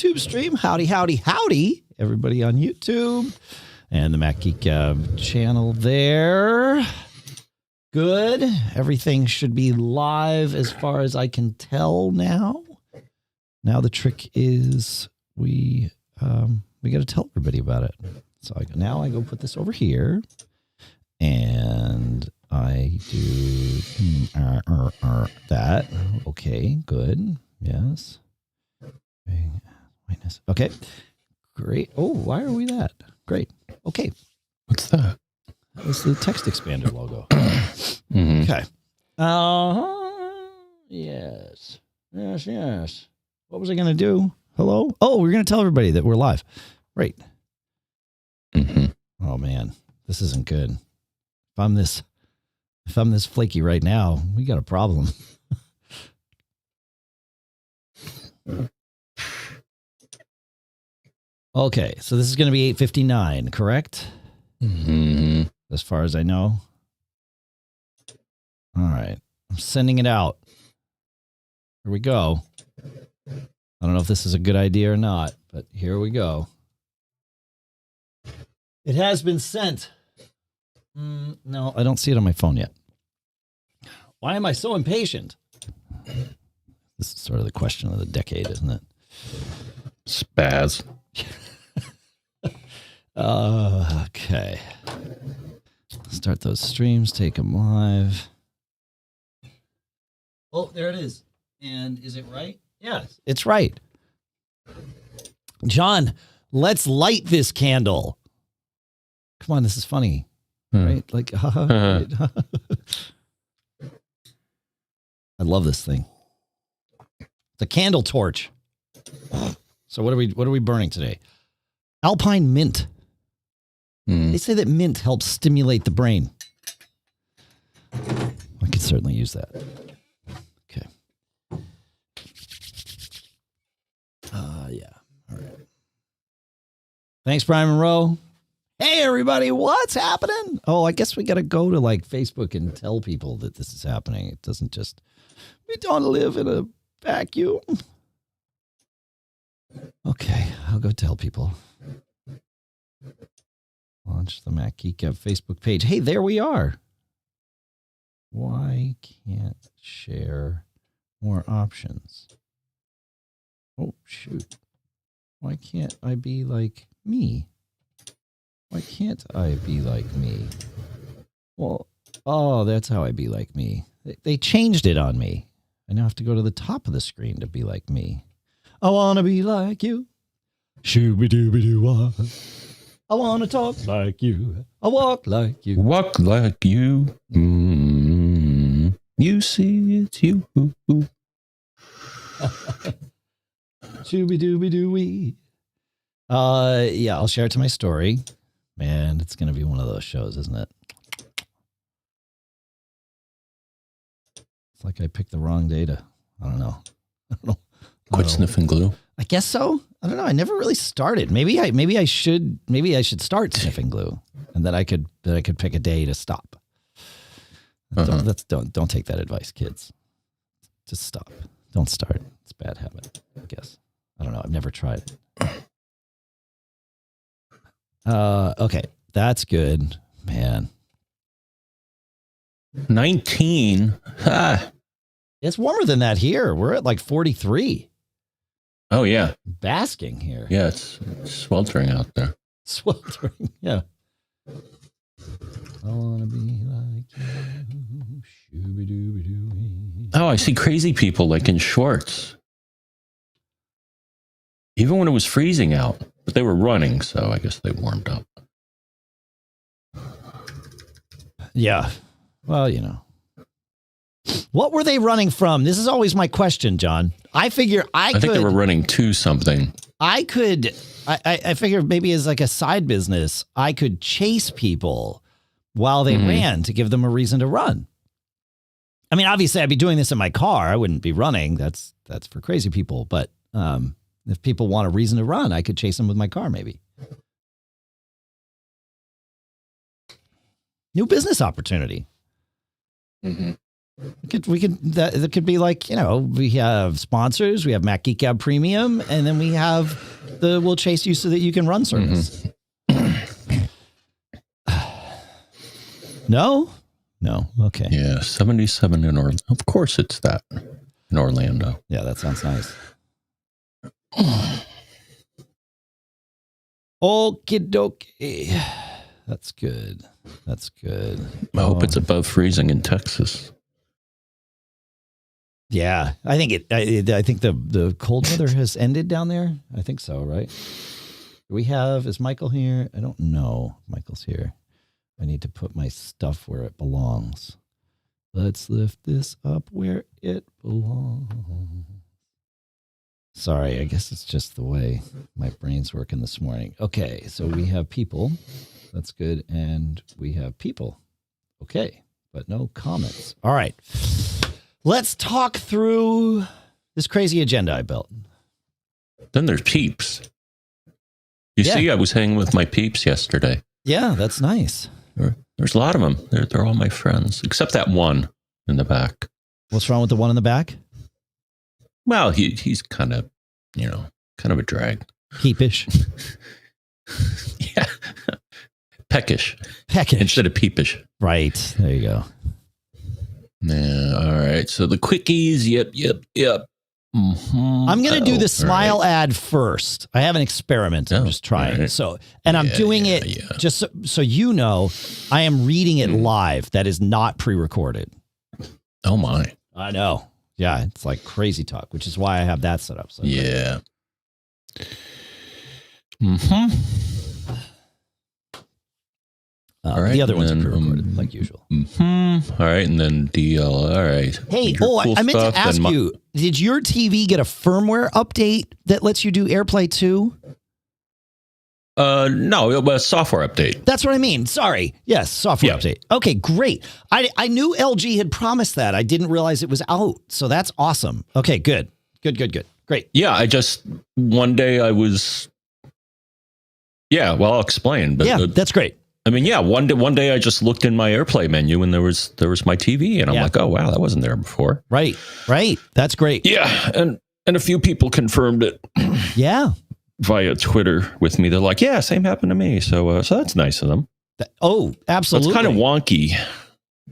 YouTube stream. Howdy, howdy, howdy, everybody on YouTube and the Mac Geek Gab channel there. Good. Everything should be live as far as I can tell now. Now the trick is we got to tell everybody about it. So now I go put this over here, and I do that. Okay, good. Yes. Okay, great. Oh, why are we that? Great. Okay. What's that? That was the TextExpander logo. Mm-hmm. Okay. Yes. Yes, yes. What was I going to do? Hello? Oh, we're going to tell everybody that we're live. Right. Mm-hmm. Oh, man. This isn't good. If I'm this flaky right now, we got a problem. Okay, so this is going to be 8:59, correct? Mm-hmm. As far as I know. All right. I'm sending it out. Here we go. I don't know if this is a good idea or not, but here we go. It has been sent. No, I don't see it on my phone yet. Why am I so impatient? This is sort of the question of the decade, isn't it? Spaz. Okay. Start those streams, take them live. Oh, there it is. And is it right? Yes, it's right. John, let's light this candle. Come on, this is funny. Right? Like, right? I love this thing. The candle torch. So what are we burning today? Alpine mint. They say that mint helps stimulate the brain. I could certainly use that. Okay. Yeah. All right. Thanks, Brian Monroe. Hey, everybody. What's happening? Oh, I guess we got to go to like Facebook and tell people that this is happening. It doesn't just, we don't live in a vacuum. Okay. I'll go tell people. Launch the Mac Geek Gab Facebook page. Hey, there we are. Why can't share more options? Oh, shoot. Why can't I be like me? Why can't I be like me? Well, oh, that's how I be like me. They changed it on me. I now have to go to the top of the screen to be like me. I want to be like you. Shooby-dooby-doo-wah. I want to talk like you. I walk like you. Walk like you. You see it's you. Shooby-dooby-doo-wee. Yeah, I'll share it to my story. Man, it's going to be one of those shows, isn't it? It's like I picked the wrong data. I don't know. Quit sniffing glue. I guess so. I don't know. I never really started. Maybe I should start sniffing glue, and then I could pick a day to stop. Don't take that advice, kids. Just stop. Don't start. It's a bad habit, I guess. I don't know. I've never tried it. Okay. That's good, man. 19. It's warmer than that here. We're at like 43. Oh, yeah. Basking here. Yeah, it's sweltering out there. Sweltering, yeah. I want to be like you. Shooby-dooby-doo. Oh, I see crazy people like in shorts. Even when it was freezing out. But they were running, so I guess they warmed up. Yeah. Well, you know. What were they running from? This is always my question, John. I figure I think they were running to something. I figure maybe as like a side business, I could chase people while they ran to give them a reason to run. I mean, obviously I'd be doing this in my car. I wouldn't be running. That's for crazy people. But if people want a reason to run, I could chase them with my car, maybe. New business opportunity. Mm-hmm. That could be like, we have sponsors, we have Mac Geek Gab Premium, and then we have the We'll Chase You So That You Can Run service. No? Okay. Yeah, 77 in Orlando. Of course it's that in Orlando. Yeah, that sounds nice. Okie dokie. That's good. I hope it's above freezing in Texas. Yeah, I think I think the cold weather has ended down there. I think so, right? Is Michael here? I don't know. Michael's here. I need to put my stuff where it belongs. Let's lift this up where it belongs. Sorry, I guess it's just the way my brain's working this morning. Okay, so we have people. That's good. And we have people. Okay, but no comments. All right. Let's talk through this crazy agenda I built. Then there's peeps. You see, I was hanging with my peeps yesterday. Yeah, that's nice. There's a lot of them. They're all my friends, except that one in the back. What's wrong with the one in the back? Well, he's kind of, kind of a drag. Peepish. Yeah. Peckish. Instead of peepish. Right. There you go. Yeah. All right. So the quickies. Yep. Mm-hmm. I'm going to do the smile ad first. I have an experiment. I'm just trying. Right. So, and I'm doing it just so you know, I am reading it live. That is not pre-recorded. Oh my. I know. Yeah. It's like crazy talk, which is why I have that set up. So yeah. Mm-hmm. All right, the other ones are pre-recorded, like usual. Mm-hmm. All right, and then DL. All right. Hey, I meant to ask you, did your TV get a firmware update that lets you do AirPlay 2? No, it was a software update. That's what I mean. Sorry. Yes, software update. Okay, great. I knew LG had promised that. I didn't realize it was out. So that's awesome. Okay, good. Great. Yeah, one day I was... Yeah, well, I'll explain. But that's great. I mean, one day I just looked in my AirPlay menu and there was my TV and I'm like, oh, wow, that wasn't there before. Right. That's great. Yeah, and a few people confirmed it. Yeah. Via Twitter with me. They're like, yeah, same happened to me. So that's nice of them. Absolutely. It's kind of wonky.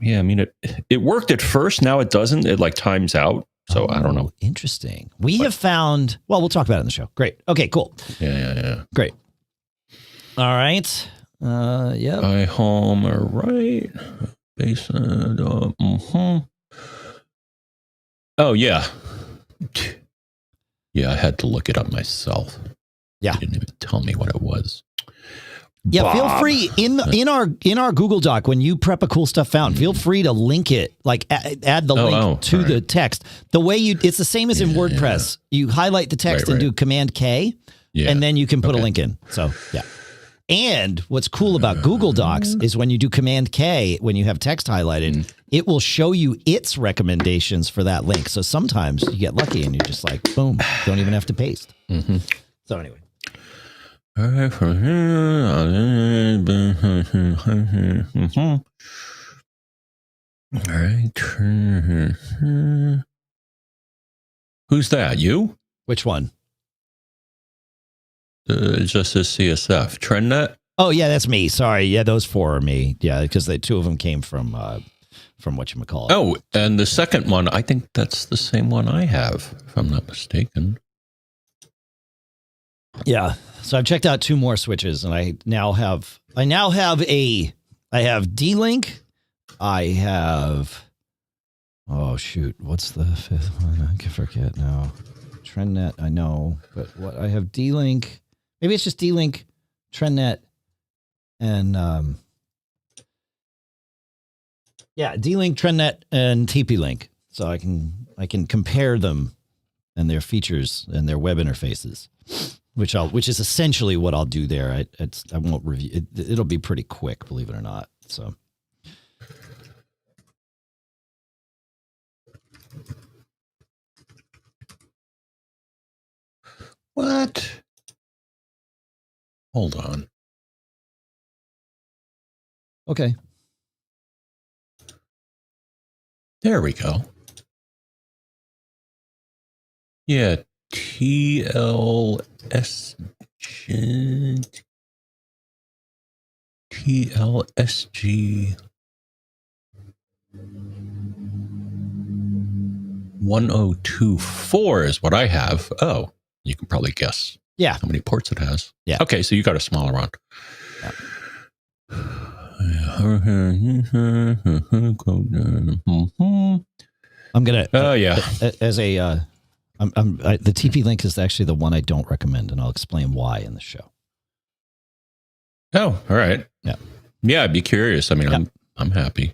Yeah, I mean, it worked at first. Now it doesn't. It like times out. So I don't know. Interesting. We have found, we'll talk about it in the show. Great. Okay, cool. Yeah. Great. All right. Yeah. iHome, all right. Oh, yeah. Yeah, I had to look it up myself. Yeah. You didn't even tell me what it was. Yeah, Bob. feel free in our Google Doc when you prep a cool stuff found. Feel free to link it, like add the link to the text. The way it's the same as in WordPress. You highlight the text and do Command K, and then you can put a link in. So yeah. And what's cool about Google Docs is when you do Command K, when you have text highlighted, it will show you its recommendations for that link. So sometimes you get lucky and you're just like, boom, don't even have to paste. Mm-hmm. So anyway. All right, from here. All right. Who's that? You? Which one? Just as CSF. Trendnet? Oh, yeah, that's me. Sorry. Yeah, those four are me. Yeah, because the two of them came from whatchamacallit. Oh, and the second one, I think that's the same one I have, if I'm not mistaken. Yeah. So I've checked out two more switches, and I have D-Link. I have, oh shoot, what's the fifth one? I can forget now. Trendnet, I know, but what I have D-Link. Maybe it's just D-Link, Trendnet, and D-Link, Trendnet, and TP-Link. So I can compare them and their features and their web interfaces, which is essentially what I'll do there. I won't review it. It'll be pretty quick, believe it or not. So. What? Hold on. Okay. There we go. Yeah, TLSG 1024 is what I have. Oh, you can probably guess. Yeah. How many ports it has. Yeah. Okay, so you got a smaller one. Yeah. I'm gonna. Oh yeah. As a, the TP link is actually the one I don't recommend, and I'll explain why in the show. Oh, all right. Yeah. Yeah, I'd be curious. I mean, yeah. I'm happy.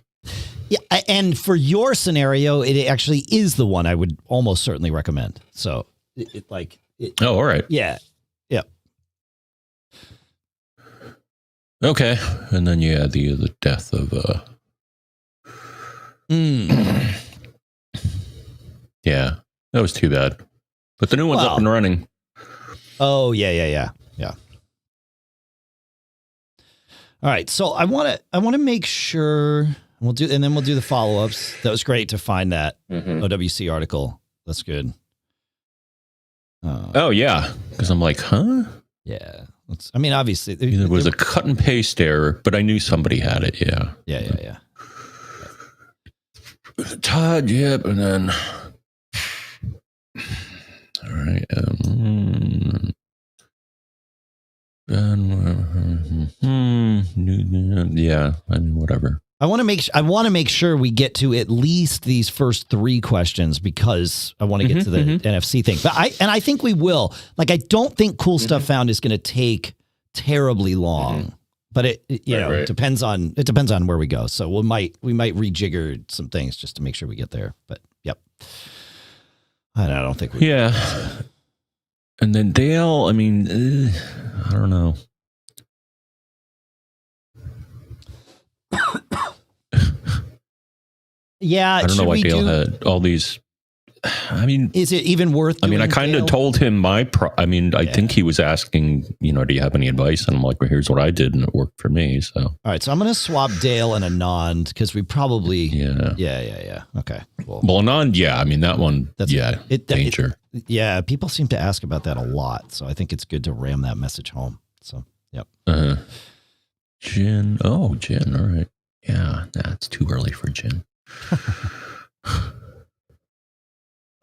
Yeah, and for your scenario, it actually is the one I would almost certainly recommend. So oh, all right. Yeah. Yeah. Okay, and then yeah, the death of yeah, that was too bad. But the new one's up and running. Oh yeah. All right, so I want to make sure we'll do the follow-ups. That was great to find that OWC article. That's good. Oh yeah, because I'm like, huh? Yeah. I mean, obviously there was a cut and paste error, but I knew somebody had it. Yeah. Yeah. Todd, yep, and then all right. Yeah, I mean, whatever. I want to make sure we get to at least these first 3 questions because I want to get to the NFC thing. But I think we will. Like, I don't think cool stuff found is going to take terribly long. But it depends on where we go. So we might rejigger some things just to make sure we get there. But yep. I don't think we. Yeah. And then Dale, I mean, I don't know. Yeah, I don't know why Dale had all these. I mean, is it even worth? I mean, I kind of told him I think he was asking, do you have any advice? And I'm like, well, here's what I did, and it worked for me. So, all right, so I'm going to swap Dale and Anand because we probably, yeah. Okay, well, Anand, yeah, I mean that one, danger. Yeah, people seem to ask about that a lot, so I think it's good to ram that message home. So, yep. Jin, all right, yeah, that's too early for Jin.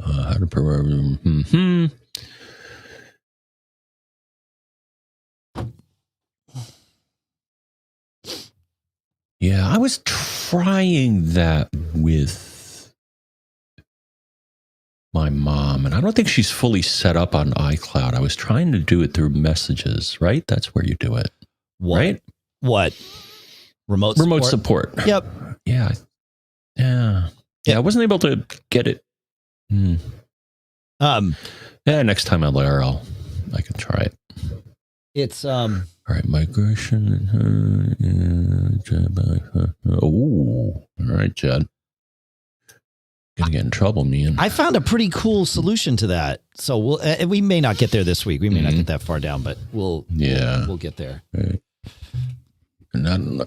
How to program? Yeah, I was trying that with my mom, and I don't think she's fully set up on iCloud. I was trying to do it through messages, right? That's where you do it, right? What? Remote support. Yep. Yeah. I wasn't able to get it. Next time I'm there, I can try it. It's all right, migration. All right, Jed. Gonna get in trouble, man. I found a pretty cool solution to that. So we may not get there this week. We may not get that far down, but we'll get there. Right. And then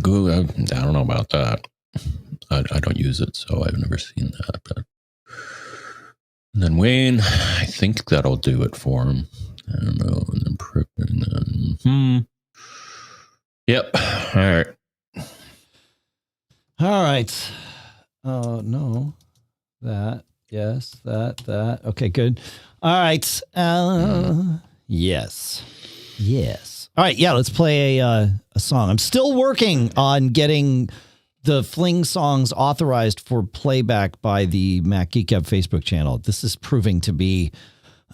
Google, I don't know about that. I don't use it, so I've never seen that. But and then Wayne, I think that'll do it for him. I don't know. And then Prick, and then Yep. All right. All right. Oh no. That. Yes. That. Okay. Good. All right. Yes. All right. Yeah. Let's play a song. I'm still working on getting the Fling songs authorized for playback by the Mac Geek Gab Facebook channel. This is proving to be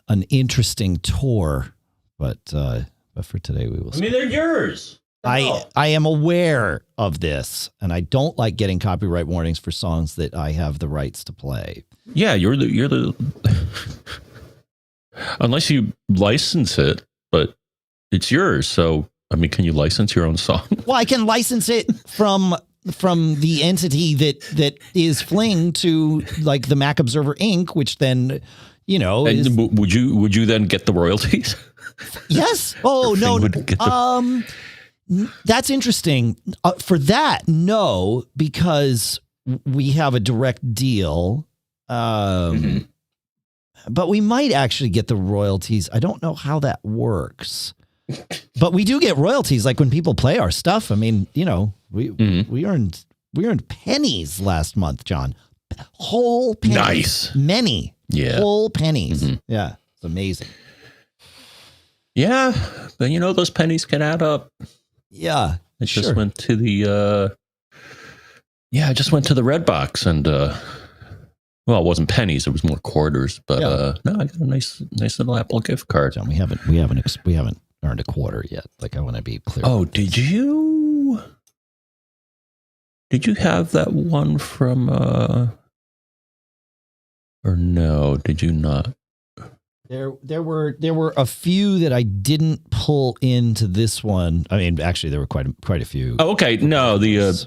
an interesting tour, but for today we will see. I mean, they're yours. I am aware of this, and I don't like getting copyright warnings for songs that I have the rights to play. Yeah, you're the unless you license it, but it's yours. So, I mean, can you license your own song? Well, I can license it from the entity that is Fling to like the Mac Observer Inc., which then, would you then get the royalties? Yes. Oh, no. That's interesting. For that, no, because we have a direct deal. But we might actually get the royalties. I don't know how that works. But we do get royalties, like when people play our stuff. I mean, you know, we earned pennies last month, John. Whole pennies. Nice. Many. Yeah. Whole pennies. Yeah. It's amazing. Yeah. But you know, those pennies can add up. Yeah. I just went to the I just went to the Red Box and well, it wasn't pennies, it was more quarters, but no, I got a nice little Apple gift card. John, we haven't earned a quarter yet. Like, I want to be clear. Oh, did you have that one from or no, did you not? There were a few that I didn't pull into this one. I mean, actually, there were quite a few. Oh, okay. No,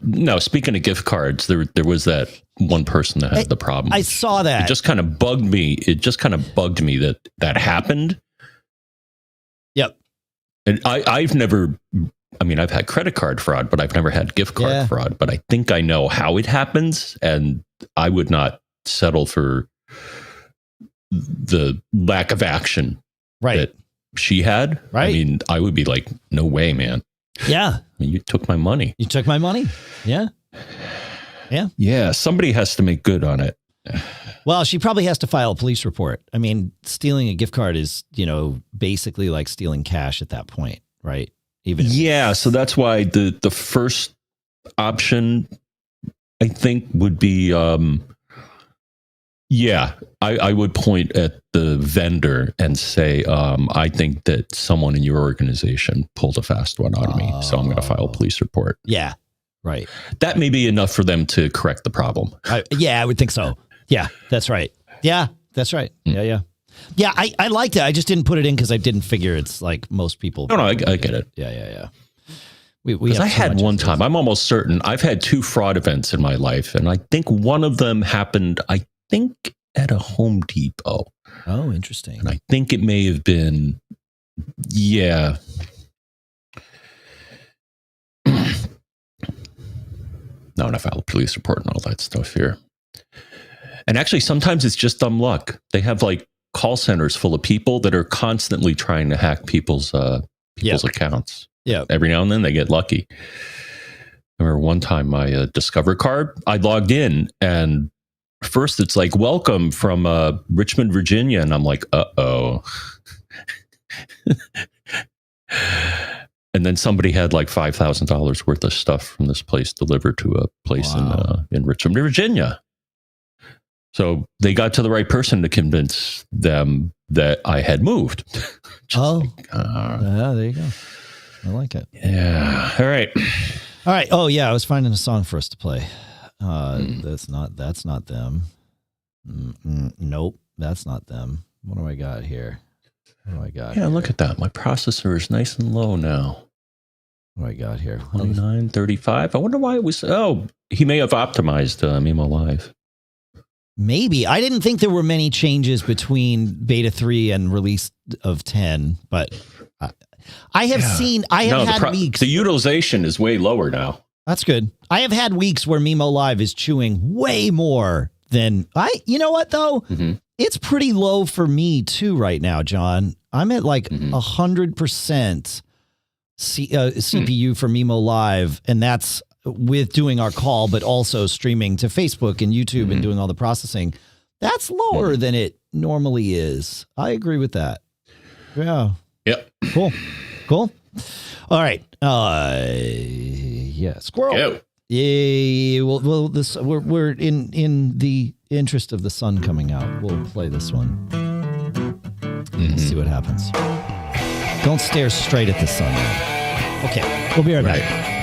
no. Speaking of gift cards, there was that one person that had the problem. I saw that. It just kind of bugged me. that happened. Yep. And I've never. I mean, I've had credit card fraud, but I've never had gift card fraud. But I think I know how it happens, and I would not settle for the lack of action that she had. I mean, I would be like, no way, man. Yeah. I mean, you took my money. You took my money. Yeah. Yeah. Yeah. Somebody has to make good on it. Well, she probably has to file a police report. I mean, stealing a gift card is, you know, basically like stealing cash at that point, right? So that's why the first option, I think, would be I would point at the vendor and say, I think that someone in your organization pulled a fast one on me, so I'm going to file a police report. Yeah, right. That may be enough for them to correct the problem. I would think so. Yeah, that's right. Yeah, that's right. Yeah. Yeah, I liked it. I just didn't put it in because I didn't figure it's like most people. No, I get it. Yeah. Because I had one time, I'm almost certain, I've had 2 fraud events in my life, and I think one of them happened, I think, at a Home Depot. Oh, interesting. And I think it may have been, no, and I filed a police report and all that stuff here. And actually, sometimes it's just dumb luck. They have like call centers full of people that are constantly trying to hack people's accounts. Yeah. Every now and then they get lucky. I remember one time my Discover card, I logged in and first it's like, welcome from Richmond, Virginia. And I'm like, uh-oh. And then somebody had like $5,000 worth of stuff from this place delivered to a place in Richmond, Virginia. So they got to the right person to convince them that I had moved. There you go. I like it. Yeah. All right. Oh yeah, I was finding a song for us to play. That's not them. Nope, that's not them. What do I got here? Look at that. My processor is nice and low now. What do I got here? 2935. I wonder why it was. Oh, he may have optimized Mimo Live. Maybe. I didn't think there were many changes between beta 3 and release of 10, but I have had weeks. The utilization is way lower now. That's good. I have had weeks where Mimo Live is chewing way more than you know what though? It's pretty low for me too right now, John. I'm at like 100% CPU for Mimo Live, and that's with doing our call, but also streaming to Facebook and YouTube and doing all the processing. That's lower than it normally is. I agree with that. Yeah. Yep. Cool. All right. Squirrel. Go. Yeah. Well, this we're in the interest of the sun coming out. We'll play this one. See what happens. Don't stare straight at the sun. Okay. We'll be right back.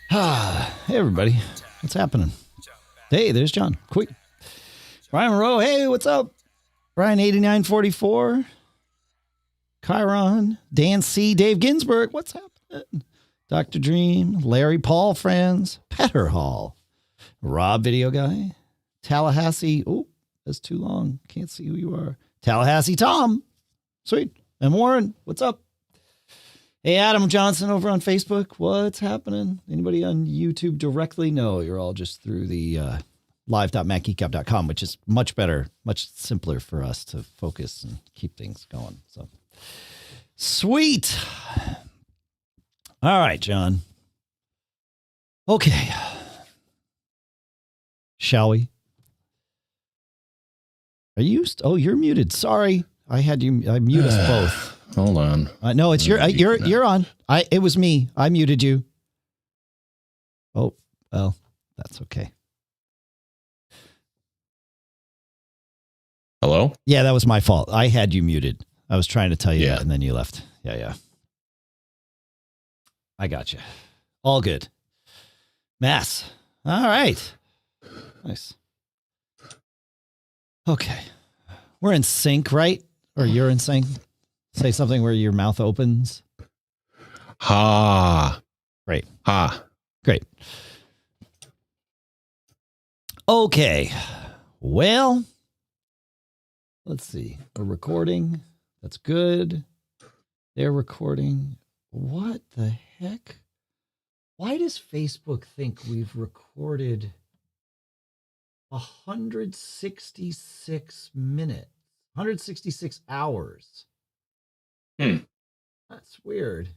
Hey, everybody. What's happening? Hey, there's John. Quick. Brian Monroe. Hey, what's up? Brian 8944. Chiron. Dan C. Dave Ginsburg. What's happening? Dr. Dream. Larry Paul, friends. Petter Hall. Rob Video Guy. Tallahassee. Oh, that's too long. Can't see who you are. Tallahassee Tom. Sweet. And Warren. What's up? Hey, Adam Johnson over on Facebook. What's happening? Anybody on YouTube directly? No, you're all just through the live.macgeekgab.com, which is much better, much simpler for us to focus and keep things going. So sweet. All right, John. Okay. Shall we? Are you? Oh, you're muted. Sorry. I muted us both. Hold on. No, it's you're on. It was me. I muted you. Oh, well, that's okay. Hello? Yeah, that was my fault. I had you muted. I was trying to tell you that, and then you left. Yeah. I got you. All good. Mass. All right. Nice. Okay. We're in sync, right? Or you're in sync? Say something where your mouth opens. Ha. Great. Ha. Great. Okay. Well, let's see. We're recording. That's good. They're recording. What the heck? Why does Facebook think we've recorded 166 minutes? 166 hours. That's weird.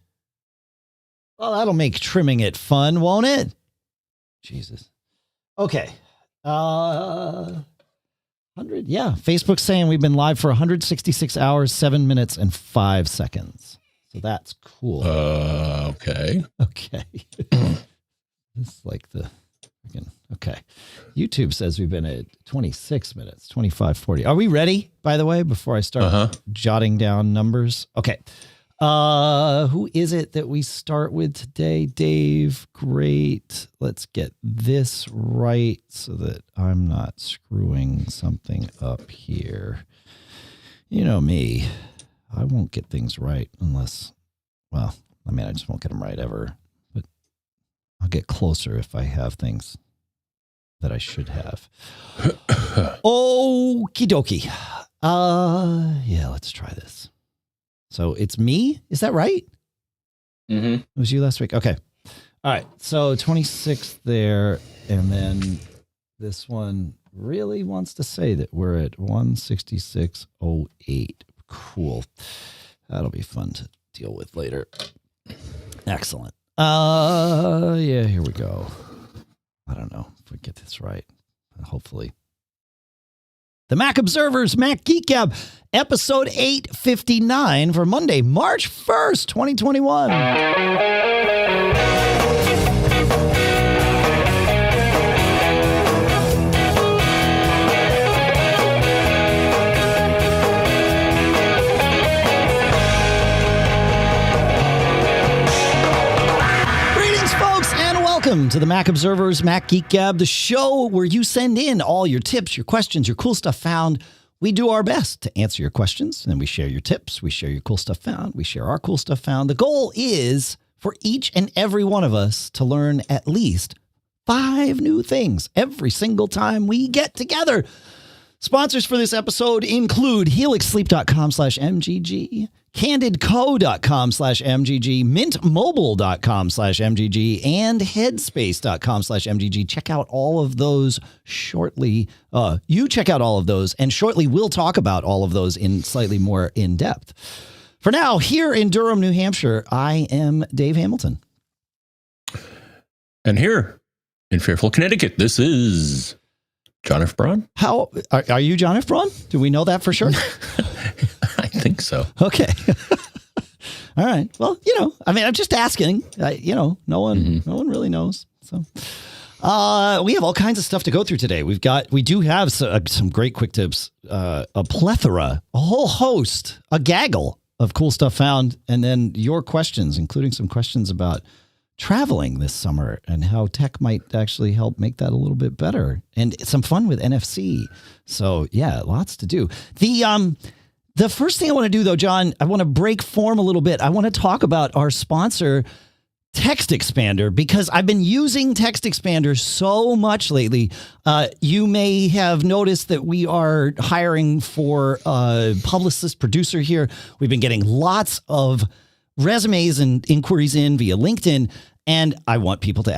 Well, that'll make trimming it fun, won't it? Jesus. Okay. 100. Yeah. Facebook's saying we've been live for 166 hours, 7 minutes, and 5 seconds. So that's cool. Okay. Okay. It's like okay. YouTube says we've been at 26 minutes, 25:40. Are we ready, by the way, before I start jotting down numbers? Okay. Who is it that we start with today? Dave. Great. Let's get this right so that I'm not screwing something up here. You know me. I won't get things right unless, well, I mean, I just won't get them right ever. But I'll get closer if I have things that I should have. Okie dokie. Yeah, let's try this. So it's me? Is that right? Mm-hmm. It was you last week. Okay. All right. So 26 there. And then this one really wants to say that we're at 166.08. Cool. That'll be fun to deal with later. Excellent. Yeah, here we go. I don't know if we get this right. Hopefully. The Mac Observer's Mac Geek Gab, episode 859 for Monday, March 1st, 2021. Welcome to the Mac Observer's Mac Geek Gab, the show where you send in all your tips, your questions, your cool stuff found. We do our best to answer your questions, and then we share your tips, we share your cool stuff found, we share our cool stuff found. The goal is for each and every one of us to learn at least 5 new things every single time we get together. Sponsors for this episode include helixsleep.com/MGG, candidco.com/MGG, mintmobile.com/MGG, and headspace.com/MGG. Check out all of those shortly. You check out all of those, and shortly we'll talk about all of those in slightly more in depth. For now, here in Durham, New Hampshire, I am Dave Hamilton. And here in Fairfield, Connecticut, this is John F. Braun. How are you, John F. Braun? Do we know that for sure? I think so. Okay. All right. Well, I mean, I'm just asking. No one really knows. So, we have all kinds of stuff to go through today. We do have some great quick tips, a plethora, a whole host, a gaggle of cool stuff found, and then your questions, including some questions about traveling this summer and how tech might actually help make that a little bit better, and some fun with NFC. So yeah, lots to do. The first thing I want to do though, John, I want to break form a little bit. I want to talk about our sponsor, TextExpander, because I've been using TextExpander so much lately. You may have noticed that we are hiring for a publicist producer here. We've been getting lots of resumes and inquiries in via LinkedIn, and I want people to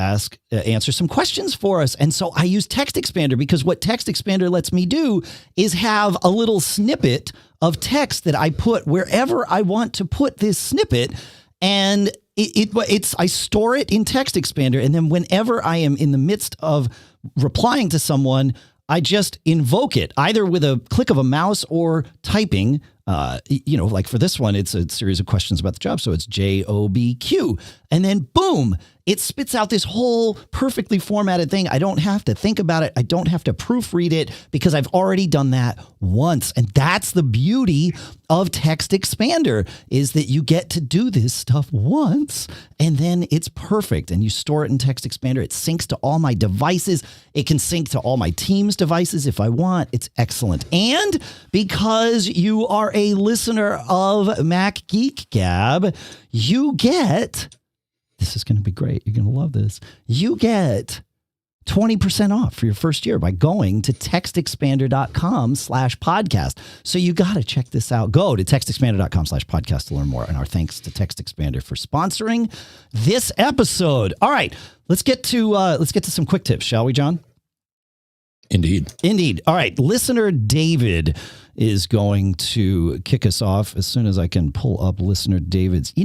answer some questions for us. And so I use TextExpander because what TextExpander lets me do is have a little snippet of text that I put wherever I want to put this snippet, and I store it in TextExpander, and then whenever I am in the midst of replying to someone, I just invoke it either with a click of a mouse or typing. Like for this one, it's a series of questions about the job. So it's JOBQ. And then boom, it spits out this whole perfectly formatted thing. I don't have to think about it. I don't have to proofread it because I've already done that once. And that's the beauty of TextExpander, is that you get to do this stuff once and then it's perfect. And you store it in TextExpander. It syncs to all my devices. It can sync to all my team's devices if I want. It's excellent. And because you are a listener of Mac Geek Gab, you get, this is going to be great. You're going to love this. You get 20% off for your first year by going to textexpander.com/podcast. So you got to check this out. Go to textexpander.com/podcast to learn more. And our thanks to TextExpander for sponsoring this episode. All right, let's get to some quick tips, shall we, John? Indeed. All right. Listener David is going to kick us off as soon as I can pull up listener David's. I'm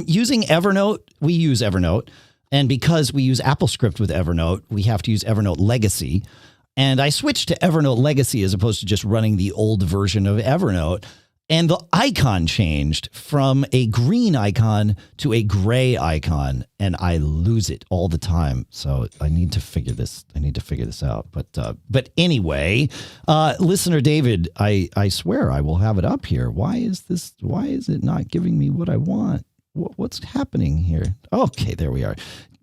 using Evernote. We use Evernote. And because we use AppleScript with Evernote, we have to use Evernote Legacy. And I switched to Evernote Legacy as opposed to just running the old version of Evernote. And the icon changed from a green icon to a gray icon, and I lose it all the time. So I need to figure this out. But anyway, listener David, I swear I will have it up here. Why is it not giving me what I want? What's happening here? Okay, there we are.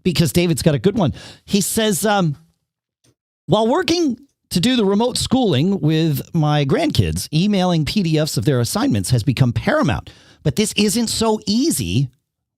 Because David's got a good one. He says, while working to do the remote schooling with my grandkids, emailing PDFs of their assignments has become paramount. But this isn't so easy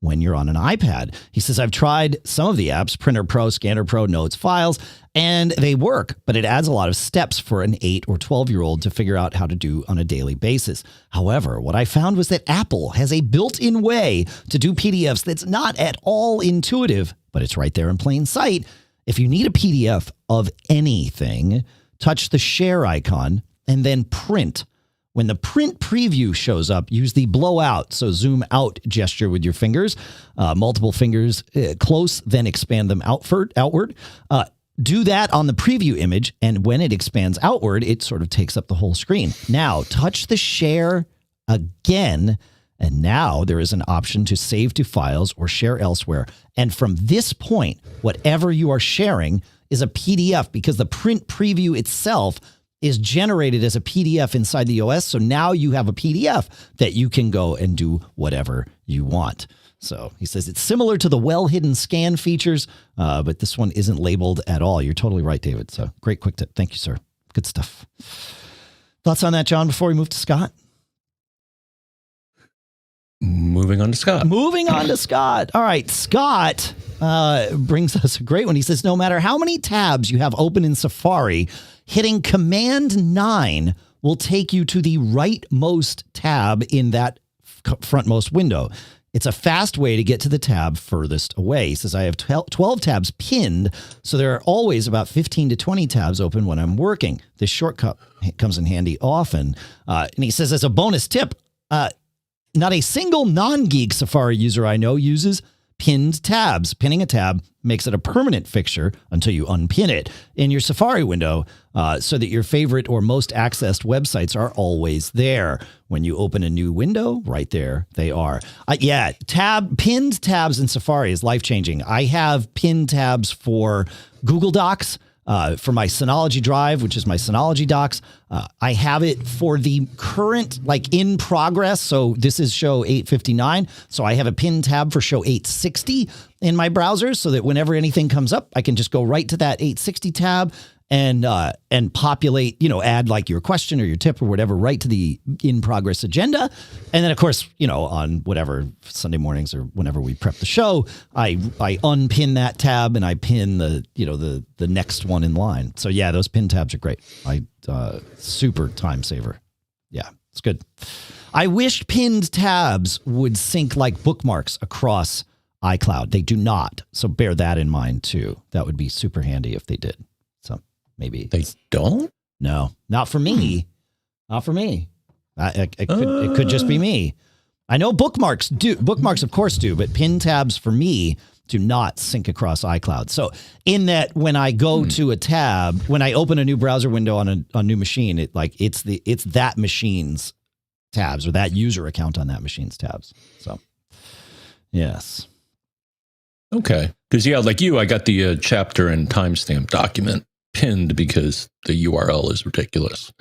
when you're on an iPad. He says, I've tried some of the apps, Printer Pro, Scanner Pro, Notes, Files, and they work, but it adds a lot of steps for an 8 or 12-year-old to figure out how to do on a daily basis. However, what I found was that Apple has a built-in way to do PDFs that's not at all intuitive, but it's right there in plain sight. If you need a PDF of anything, touch the share icon and then print. When the print preview shows up, use the blowout, so zoom out gesture with your fingers, multiple fingers close, then expand them outward. Do that on the preview image, and when it expands outward, it sort of takes up the whole screen. Now, touch the share again, and now there is an option to save to files or share elsewhere. And from this point, whatever you are sharing is a PDF because the print preview itself is generated as a PDF inside the OS. So now you have a PDF that you can go and do whatever you want. So he says it's similar to the well-hidden scan features, but this one isn't labeled at all. You're totally right, David. So great quick tip. Thank you, sir. Good stuff. Thoughts on that, John, before we move to Scott? Moving on to Scott. All right. Scott brings us a great one. He says, no matter how many tabs you have open in Safari, hitting Command 9 will take you to the rightmost tab in that frontmost window. It's a fast way to get to the tab furthest away. He says, I have 12 tabs pinned, so there are always about 15 to 20 tabs open when I'm working. This shortcut comes in handy often. And he says, as a bonus tip, not a single non-geek Safari user I know uses pinned tabs. Pinning a tab makes it a permanent fixture until you unpin it in your Safari window so that your favorite or most accessed websites are always there. When you open a new window, right there they are. Pinned tabs in Safari is life-changing. I have pinned tabs for Google Docs, for my Synology drive, which is my Synology docs. I have it for the current, like in progress. So this is show 859. So I have a pinned tab for show 860 in my browser so that whenever anything comes up, I can just go right to that 860 tab and populate, add like your question or your tip or whatever right to the in progress agenda. And then of course, on whatever Sunday mornings or whenever we prep the show, I unpin that tab and I pin the next one in line. So yeah, those pin tabs are great. Super time saver. Yeah, it's good. I wish pinned tabs would sync like bookmarks across iCloud. They do not. So bear that in mind too. That would be super handy if they did. Maybe they don't. No, not for me. Not for me. It could just be me. I know bookmarks do. Bookmarks, of course, do. But pin tabs for me do not sync across iCloud. So in that, when I go to a tab, when I open a new browser window on a new machine, it's that machine's tabs or that user account on that machine's tabs. So yes. Okay. Because like you, I got the chapter and timestamp document pinned because the URL is ridiculous.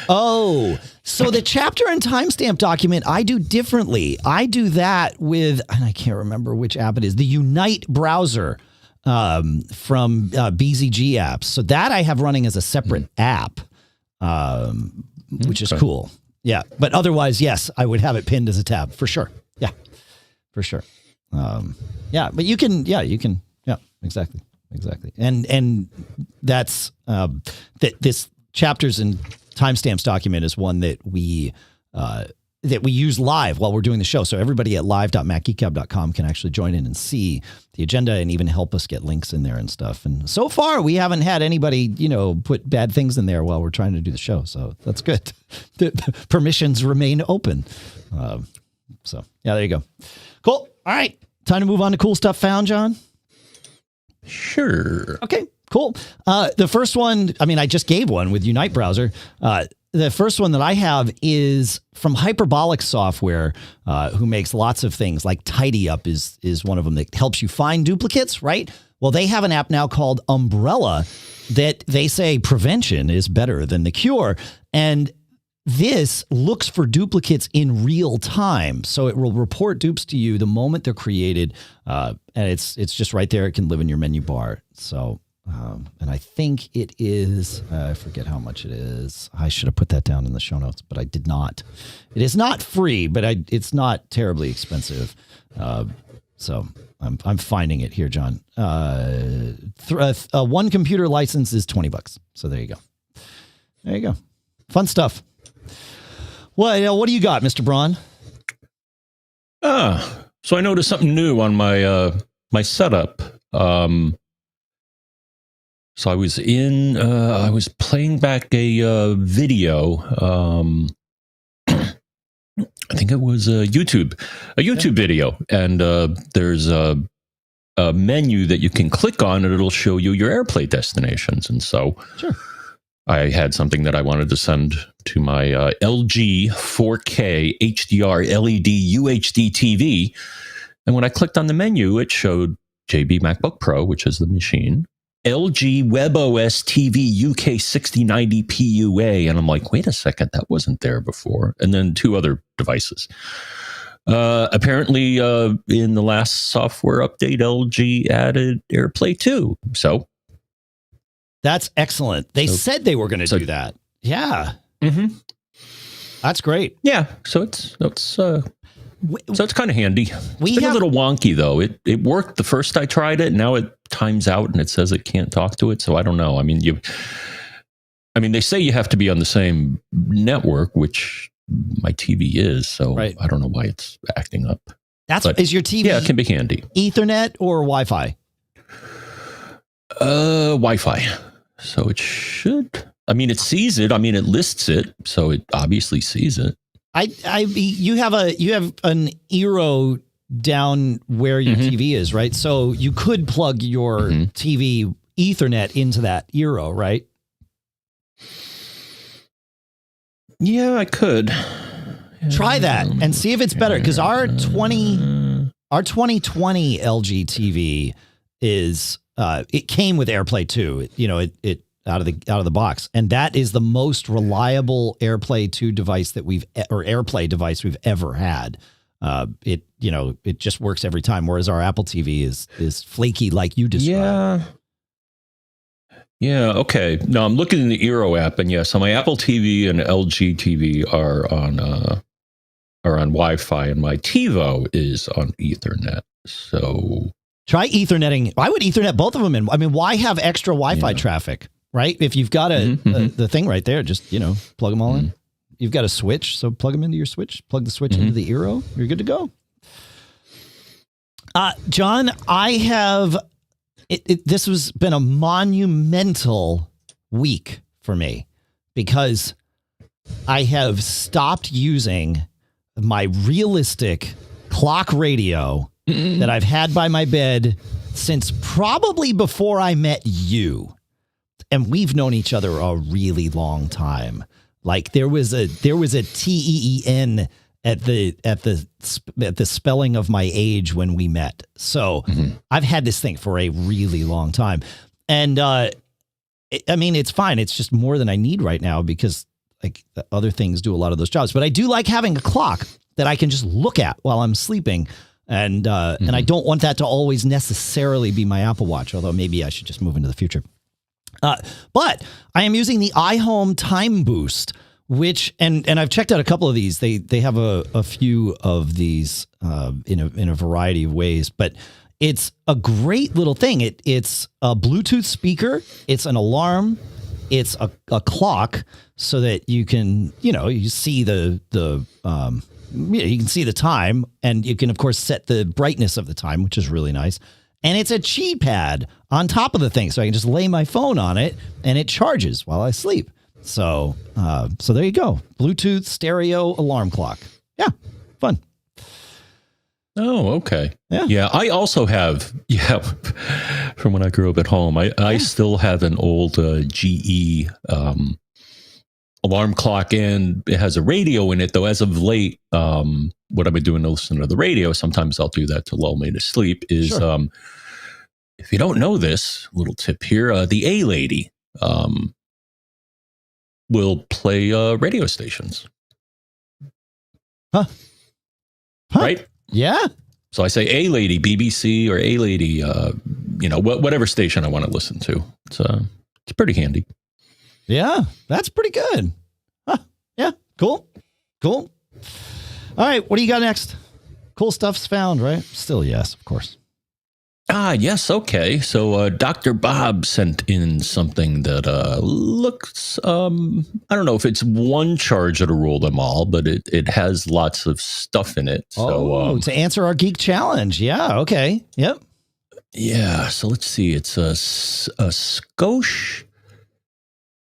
Oh, so the chapter and timestamp document I do differently. I do that with, and I can't remember which app it is, the Unite browser from BZG apps. So that I have running as a separate app, which is cool. Yeah, but otherwise, yes, I would have it pinned as a tab for sure. Yeah, for sure. Yeah, but you can. Yeah, exactly. And that's this chapters and timestamps document is one that we use live while we're doing the show. So everybody at live.macgeekgab.com can actually join in and see the agenda and even help us get links in there and stuff. And so far we haven't had anybody, put bad things in there while we're trying to do the show. So that's good. The permissions remain open. So yeah, there you go. Cool. All right. Time to move on to cool stuff found, John. Sure. Okay, cool. The first one, I just gave one with Unite browser. The first one that I have is from Hyperbolic Software, who makes lots of things like Tidy Up is one of them that helps you find duplicates, right? Well, they have an app now called Umbrella that they say prevention is better than the cure. And this looks for duplicates in real time. So it will report dupes to you the moment they're created. And it's just right there. It can live in your menu bar. So, and I think it is, I forget how much it is. I should have put that down in the show notes, but I did not. It is not free, but it's not terribly expensive. So I'm finding it here, John. One computer license is $20. So there you go. There you go. Fun stuff. Well, what do you got, Mr. Braun? So I noticed something new on my my setup. So I was I was playing back a video. I think it was a YouTube video, and there's a menu that you can click on, and it'll show you your AirPlay destinations. And so, sure. I had something that I wanted to send to my LG 4K HDR LED UHD TV. And when I clicked on the menu, it showed JB MacBook Pro, which is the machine, LG WebOS TV UK 6090 PUA. And I'm like, wait a second, that wasn't there before. And then two other devices. Apparently, in the last software update, LG added AirPlay 2. So that's excellent. They said they were going to do that. Yeah. Mm-hmm. That's great. Yeah. So it's kind of handy. It's been a little wonky though. It worked the first I tried it. Now it times out and it says it can't talk to it. So I don't know. They say you have to be on the same network, which my TV is. So right. I don't know why it's acting up. Is your TV? Yeah, it can be handy. Ethernet or Wi-Fi? Wi-Fi. So it should. It sees it. It lists it, so it obviously sees it. You have an Eero down where your TV is, right? So you could plug your TV Ethernet into that Eero, right? Yeah, I could. Try that and see if it's better, because our 2020 LG TV is it came with AirPlay too. It out of the box, and that is the most reliable AirPlay 2 device that AirPlay device we've ever had. It just works every time, whereas our Apple TV is flaky, like you described. Yeah. Okay. Now I'm looking in the Eero app, and so my Apple TV and LG TV are on Wi-Fi, and my TiVo is on Ethernet. So try Ethernetting. I would Ethernet both of them in. I mean, why have extra Wi-Fi traffic, right? If you've got the thing right there, just plug them all in. You've got a switch, so plug them into your switch. Plug the switch into the Eero. You're good to go. John, I have. This has been a monumental week for me because I have stopped using my realistic clock radio that I've had by my bed since probably before I met you. And we've known each other a really long time. Like there was a TEEN at the spelling of my age when we met. So I've had this thing for a really long time. And it's fine. It's just more than I need right now because like other things do a lot of those jobs. But I do like having a clock that I can just look at while I'm sleeping. And I don't want that to always necessarily be my Apple Watch, although maybe I should just move into the future. But I am using the iHome TimeBoost, which and I've checked out a couple of these. They have a few of these in a variety of ways, but it's a great little thing. It's a Bluetooth speaker. It's an alarm. It's a clock so that you can you see you can see the time, and you can of course set the brightness of the time, which is really nice. And it's a Qi pad on top of the thing, so I can just lay my phone on it, and it charges while I sleep. So there you go. Bluetooth stereo alarm clock. Yeah, fun. Oh, okay. Yeah. I also have, from when I grew up at home, I still have an old GE alarm clock, and it has a radio in it, though as of late, what I've been doing to listen to the radio, sometimes I'll do that to lull me to sleep, is if you don't know this, little tip here, the A-Lady will play radio stations. Huh? Right? Yeah. So I say A-Lady, BBC, or A-Lady, whatever station I want to listen to. It's pretty handy. Yeah, that's pretty good. Huh. Yeah, cool. All right, what do you got next? Cool stuff's found, right? Still yes, of course. Yes, okay. So Dr. Bob sent in something that looks, I don't know if it's one charger to rule them all, but it has lots of stuff in it. So, to answer our geek challenge. Yeah, okay. Yep. Yeah, so let's see. It's a Skosh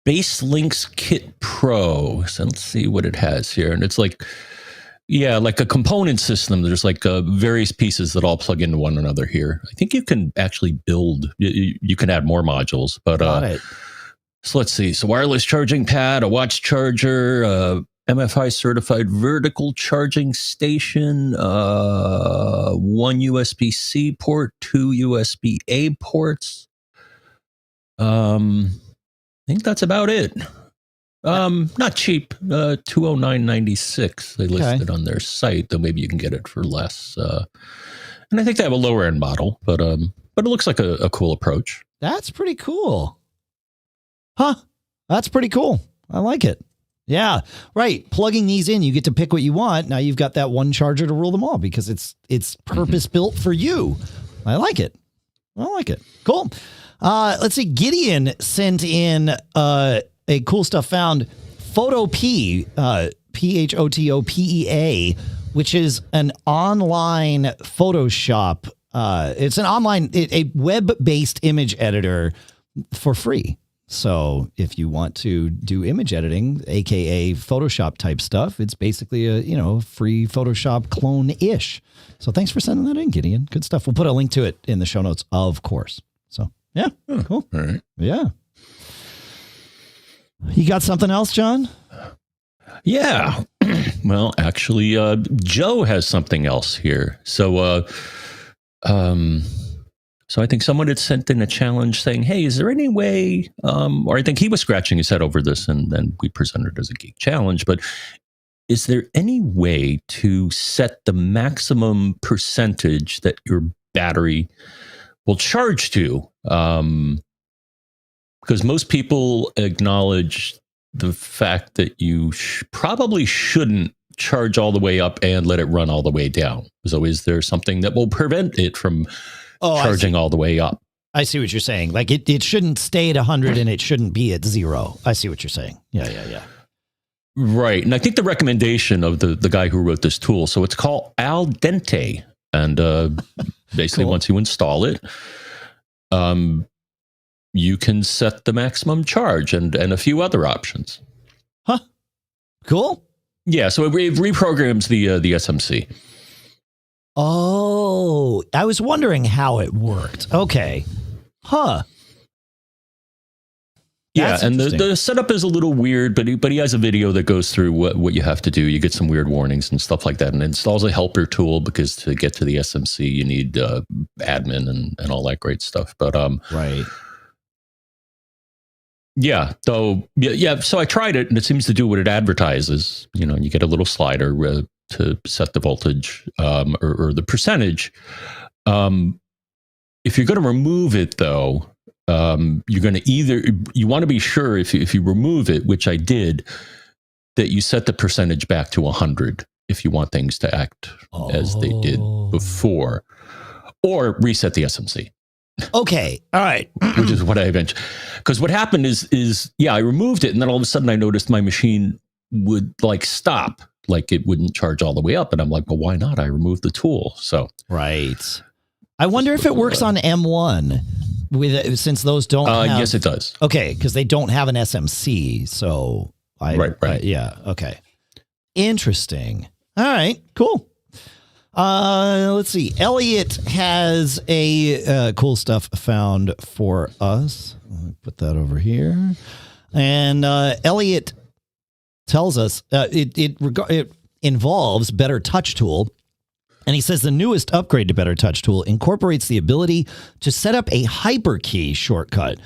BaseLynk Kit Pro. So let's see what it has here. And it's like a component system. There's like various pieces that all plug into one another here. I think you can actually build, you can add more modules, but got it. So let's see. So wireless charging pad, a watch charger, MFI certified vertical charging station, one USB-C port, two USB-A ports. I think that's about it. Not cheap. $209.96 they listed on their site, though maybe you can get it for less. And I think they have a lower end model, but it looks like a cool approach. That's pretty cool. Huh? That's pretty cool. I like it. Yeah, right. Plugging these in, you get to pick what you want. Now you've got that one charger to rule them all because it's purpose built for you. I like it. Cool. Let's see. Gideon sent in a cool stuff found Photopea, Photopea, which is an online Photoshop. It's an online, a web-based image editor for free. So if you want to do image editing, aka Photoshop type stuff, it's basically a free Photoshop clone-ish. So thanks for sending that in, Gideon. Good stuff. We'll put a link to it in the show notes, of course. So yeah, cool. All right. Yeah. You got something else, John? Yeah. Well, actually, Joe has something else here. So So I think someone had sent in a challenge saying, hey, is there any way, or I think he was scratching his head over this, and then we presented it as a geek challenge, but is there any way to set the maximum percentage that your battery will charge to? Because most people acknowledge the fact that you probably shouldn't charge all the way up and let it run all the way down. So is there something that will prevent it from charging all the way up? I see what you're saying. Like it shouldn't stay at 100 and it shouldn't be at 0. I see what you're saying. Yeah. Right. And I think the recommendation of the guy who wrote this tool, so it's called Al-Dente. And basically, once you install it, you can set the maximum charge and a few other options. Huh. Cool. Yeah. So it reprograms the SMC. Oh, I was wondering how it worked. Okay. Huh. That's and the setup is a little weird, but he has a video that goes through what you have to do. You get some weird warnings and stuff like that, and it installs a helper tool because to get to the SMC, you need admin and all that great stuff. But right. Yeah. So So I tried it, and it seems to do what it advertises. You know, you get a little slider to set the voltage or the percentage. If you're going to remove it, though, you're going to you want to be sure if you remove it, which I did, that you set the percentage back to 100 if you want things to act as they did before, or reset the SMC. Okay. All right. Which is what I eventually, because what happened is I removed it, and then all of a sudden I noticed my machine would stop, like it wouldn't charge all the way up. And I'm like, well, why not? I removed the tool. So, right. I wonder if it works on M1 since those don't have... Yes, it does. Okay. Cause they don't have an SMC. So right. Yeah. Okay. Interesting. All right, cool. Let's see. Eliot has a cool stuff found for us. Let me put that over here. And Eliot tells us it involves Better Touch Tool. And he says the newest upgrade to Better Touch Tool incorporates the ability to set up a hyperkey shortcut,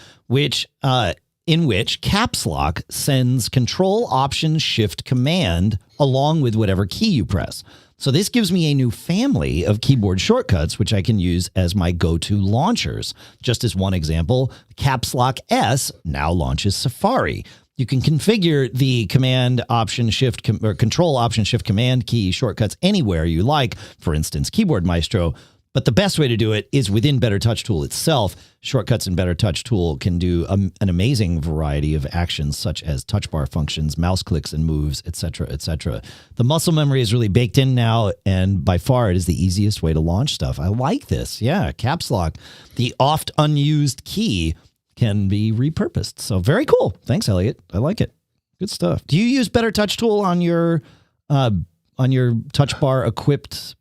in which Caps Lock sends Control-Option-Shift-Command along with whatever key you press. So this gives me a new family of keyboard shortcuts, which I can use as my go-to launchers. Just as one example, Caps Lock S now launches Safari. You can configure the Control-Option-Shift-Command key shortcuts anywhere you like, for instance, Keyboard Maestro. But the best way to do it is within Better Touch Tool itself. Shortcuts in Better Touch Tool can do an amazing variety of actions such as touch bar functions, mouse clicks and moves, etc., etc. The muscle memory is really baked in now, and by far it is the easiest way to launch stuff. I like this. Yeah, Caps Lock, the oft unused key, can be repurposed. So very cool. Thanks, Eliot. I like it. Good stuff. Do you use Better Touch Tool on your touch bar equipped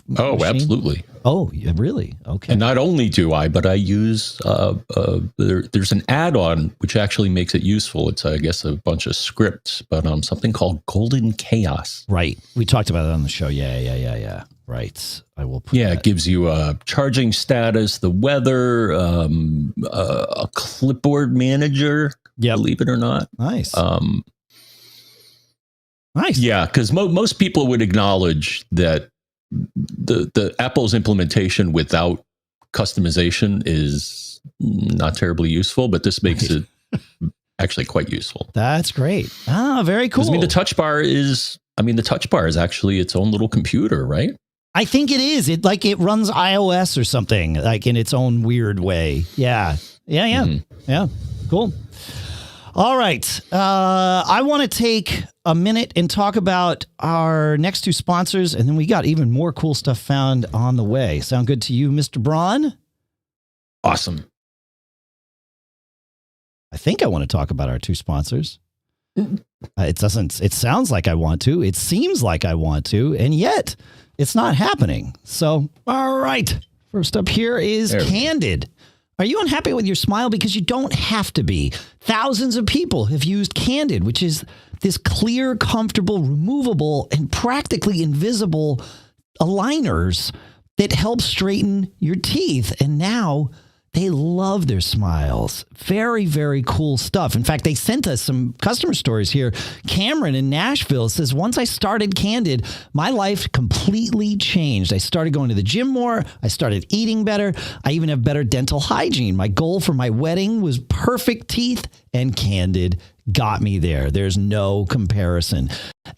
machine? Absolutely. Oh, yeah, really? Okay. And not only do I, but I use there's an add-on which actually makes it useful. It's I guess a bunch of scripts, but something called Golden Chaos. Right. We talked about it on the show. Yeah. Right. I will put it gives you a charging status, the weather, a clipboard manager, believe it or not. Nice. Nice. Yeah, because most people would acknowledge that the Apple's implementation without customization is not terribly useful, but this makes it actually quite useful. That's great. Ah, very cool. I mean, the touch bar is actually its own little computer, right? I think it is. It runs iOS or something, like in its own weird way. Yeah. Mm-hmm. Yeah. Cool. All right. I want to take a minute and talk about our next two sponsors, and then we got even more cool stuff found on the way. Sound good to you, Mr. Braun? Awesome. I think I want to talk about our two sponsors. It sounds like I want to. It seems like I want to, and yet it's not happening. So, all right. First up here is Candid. Are you unhappy with your smile? Because you don't have to be. Thousands of people have used Candid, which is this clear, comfortable, removable, and practically invisible aligners that helps straighten your teeth. And now they love their smiles. Very, very cool stuff. In fact, they sent us some customer stories here. Cameron in Nashville says, once I started Candid, my life completely changed. I started going to the gym more. I started eating better. I even have better dental hygiene. My goal for my wedding was perfect teeth, and Candid got me there. There's no comparison.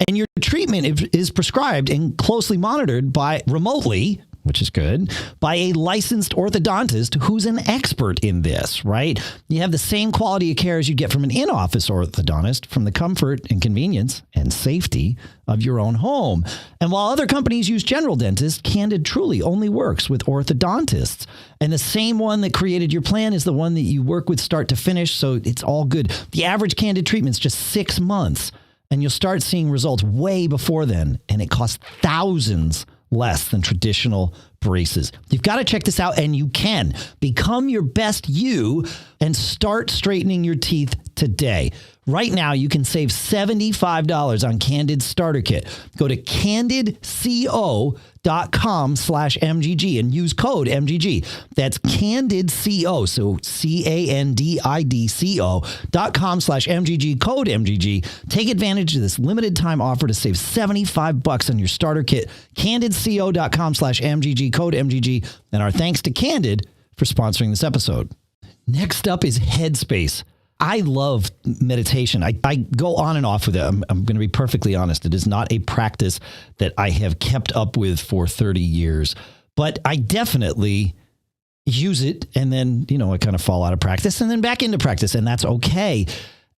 And your treatment is prescribed and closely monitored by remotely, which is good, by a licensed orthodontist who's an expert in this, right? You have the same quality of care as you get from an in-office orthodontist from the comfort and convenience and safety of your own home. And while other companies use general dentists, Candid truly only works with orthodontists. And the same one that created your plan is the one that you work with start to finish, so it's all good. The average Candid treatment is just 6 months, and you'll start seeing results way before then, and it costs thousands less than traditional braces. You've got to check this out, and you can. Become your best you and start straightening your teeth today. Right now, you can save $75 on Candid Starter Kit. Go to candidco.com/MGG and use code MGG. That's CandidCO, so CANDIDCO.com/MGG, code MGG. Take advantage of this limited time offer to save $75 on your starter kit. CandidCO.com/MGG, code MGG. And our thanks to Candid for sponsoring this episode. Next up is Headspace. I love meditation. I go on and off with it. I'm going to be perfectly honest. It is not a practice that I have kept up with for 30 years, but I definitely use it. And then, I kind of fall out of practice and then back into practice, and that's okay.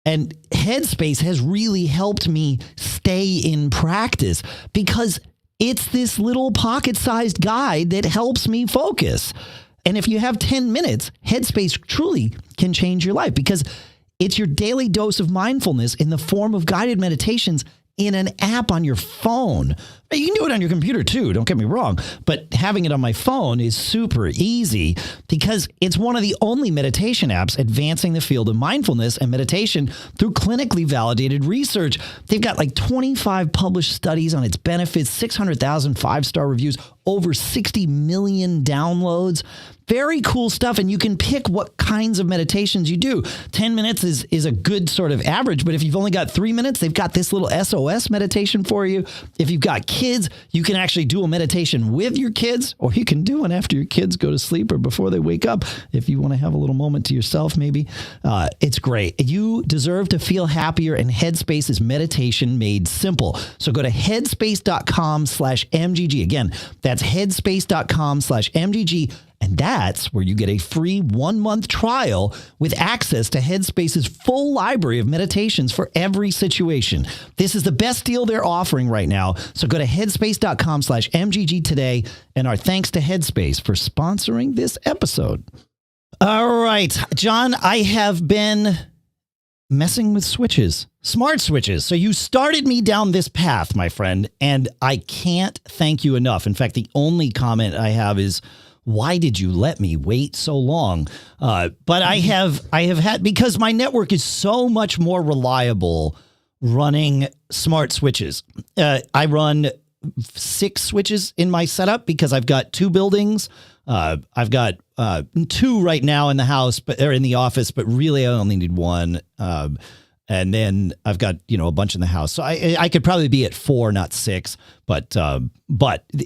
And Headspace has really helped me stay in practice because it's this little pocket-sized guide that helps me focus. And if you have 10 minutes, Headspace truly can change your life because it's your daily dose of mindfulness in the form of guided meditations in an app on your phone. You can do it on your computer too, don't get me wrong, but having it on my phone is super easy because it's one of the only meditation apps advancing the field of mindfulness and meditation through clinically validated research. They've got like 25 published studies on its benefits, 600,000 5-star reviews, over 60 million downloads. Very cool stuff, and you can pick what kinds of meditations you do. 10 minutes is a good sort of average, but if you've only got 3 minutes, they've got this little SOS meditation for you. If you've got kids, you can actually do a meditation with your kids, or you can do one after your kids go to sleep or before they wake up if you want to have a little moment to yourself maybe. It's great. You deserve to feel happier, and Headspace is meditation made simple. So go to headspace.com/MGG. Again, that's headspace.com/MGG. And that's where you get a free 1-month trial with access to Headspace's full library of meditations for every situation. This is the best deal they're offering right now. So go to headspace.com/MGG today. And our thanks to Headspace for sponsoring this episode. All right, John, I have been messing with switches, smart switches. So you started me down this path, my friend, and I can't thank you enough. In fact, the only comment I have is, why did you let me wait so long? But I have had, because my network is so much more reliable running smart switches. I run 6 switches in my setup because I've got 2 buildings. I've got 2 right now in the house, or in the office, but really I only need 1. And then I've got, a bunch in the house. So I could probably be at 4, not 6, but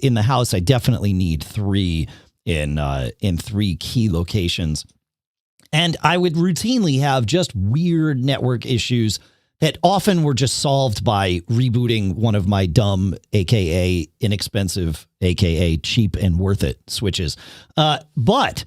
in the house, I definitely need 3 in 3 key locations. And I would routinely have just weird network issues that often were just solved by rebooting one of my dumb, AKA inexpensive, AKA cheap and worth it switches. But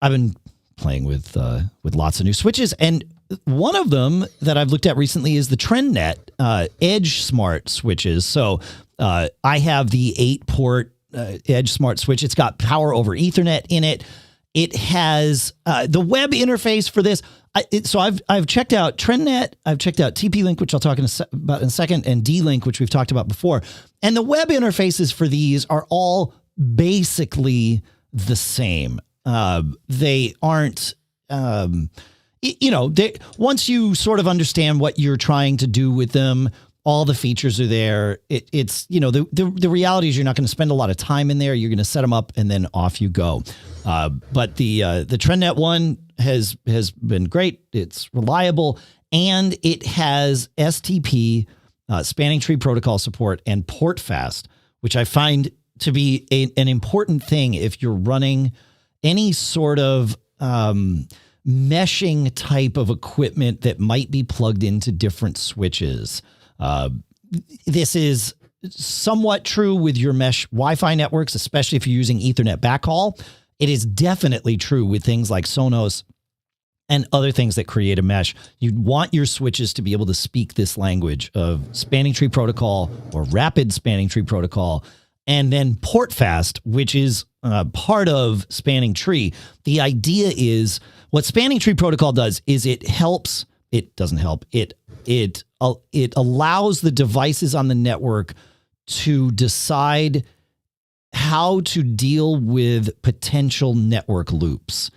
I've been playing with lots of new switches, and one of them that I've looked at recently is the Trendnet EdgeSmart switches. So I have the 8-port EdgeSmart switch. It's got power over Ethernet in it. It has the web interface for this. So I've checked out Trendnet. I've checked out TP-Link, which I'll talk about in a second, and D-Link, which we've talked about before. And the web interfaces for these are all basically the same. They aren't, once you sort of understand what you're trying to do with them, All the features are there. It's, you know, the reality is you're not going to spend a lot of time in there. You're going to set them up and then off you go. But the Trendnet one has been great. It's reliable, and it has STP, spanning tree protocol support, and port fast, which I find to be an important thing if you're running any sort of meshing type of equipment that might be plugged into different switches. This is somewhat true with your mesh Wi-Fi networks, especially if you're using Ethernet backhaul. It is definitely true with things like Sonos and other things that create a mesh. You want your switches to be able to speak this language of spanning tree protocol or rapid spanning tree protocol, and then port fast, which is part of spanning tree. The idea is what spanning tree protocol does is it doesn't help. It allows the devices on the network to decide how to deal with potential network loops.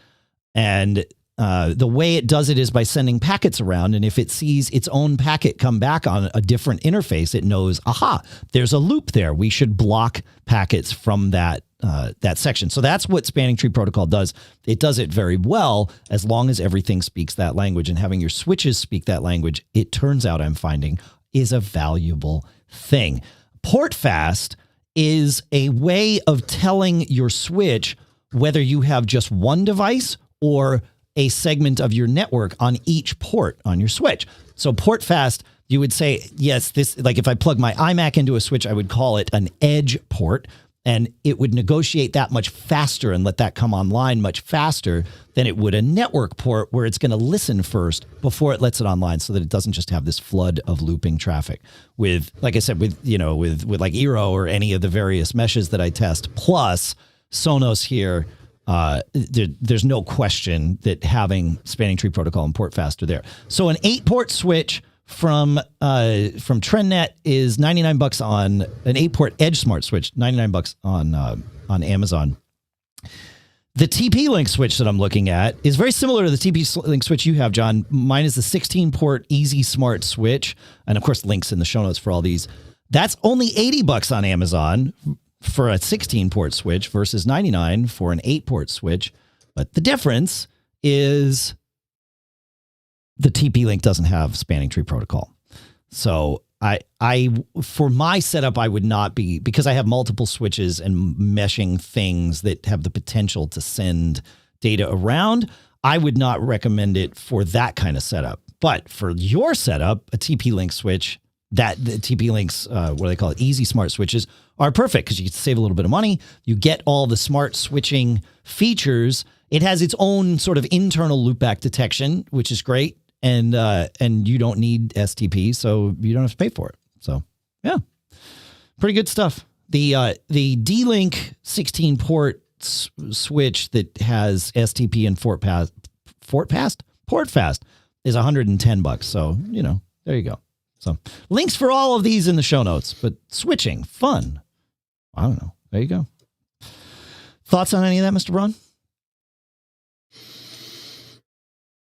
And the way it does it is by sending packets around. And if it sees its own packet come back on a different interface, it knows, aha, there's a loop there. We should block packets from that section. So that's what spanning tree protocol does. It does it very well as long as everything speaks that language, and having your switches speak that language, it turns out I'm finding, is a valuable thing. Port fast is a way of telling your switch whether you have just one device or a segment of your network on each port on your switch. So port fast, you would say, yes, this, like if I plug my iMac into a switch, I would call it an edge port, and it would negotiate that much faster and let that come online much faster than it would a network port, where it's going to listen first before it lets it online, so that it doesn't just have this flood of looping traffic. With, like I said, with like Eero or any of the various meshes that I test, plus Sonos here, there's no question that having spanning tree protocol and port fast are there. So an 8-port switch from Trendnet is $99 on an 8-port EdgeSmart switch, $99 on Amazon. The TP-Link switch that I'm looking at is very similar to the TP-Link switch you have, John. Mine is the 16-port EasySmart switch, and of course, links in the show notes for all these. That's only $80 on Amazon for a 16-port switch versus $99 for an 8-port switch. But the difference is the TP-Link doesn't have spanning tree protocol. So I for my setup, I would not be, because I have multiple switches and meshing things that have the potential to send data around, I would not recommend it for that kind of setup. But for your setup, a TP-Link switch, that the TP-Link's, what do they call it, Easy Smart switches are perfect because you can save a little bit of money. You get all the smart switching features. It has its own sort of internal loopback detection, which is great. And you don't need STP, so you don't have to pay for it. So yeah, pretty good stuff. The D-Link 16-port switch that has STP and port fast is $110. So, you know, there you go. So links for all of these in the show notes, but switching, fun. I don't know. There you go. Thoughts on any of that, Mr. Braun?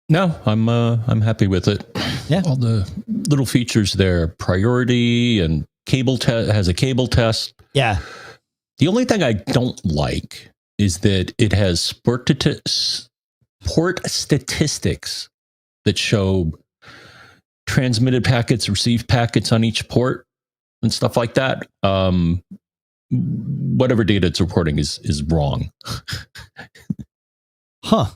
No, I'm happy with it. Yeah. All the little features there, priority and cable test, has a cable test. Yeah. The only thing I don't like is that it has port statistics that show transmitted packets, received packets on each port and stuff like that. Whatever data it's reporting is wrong. Huh.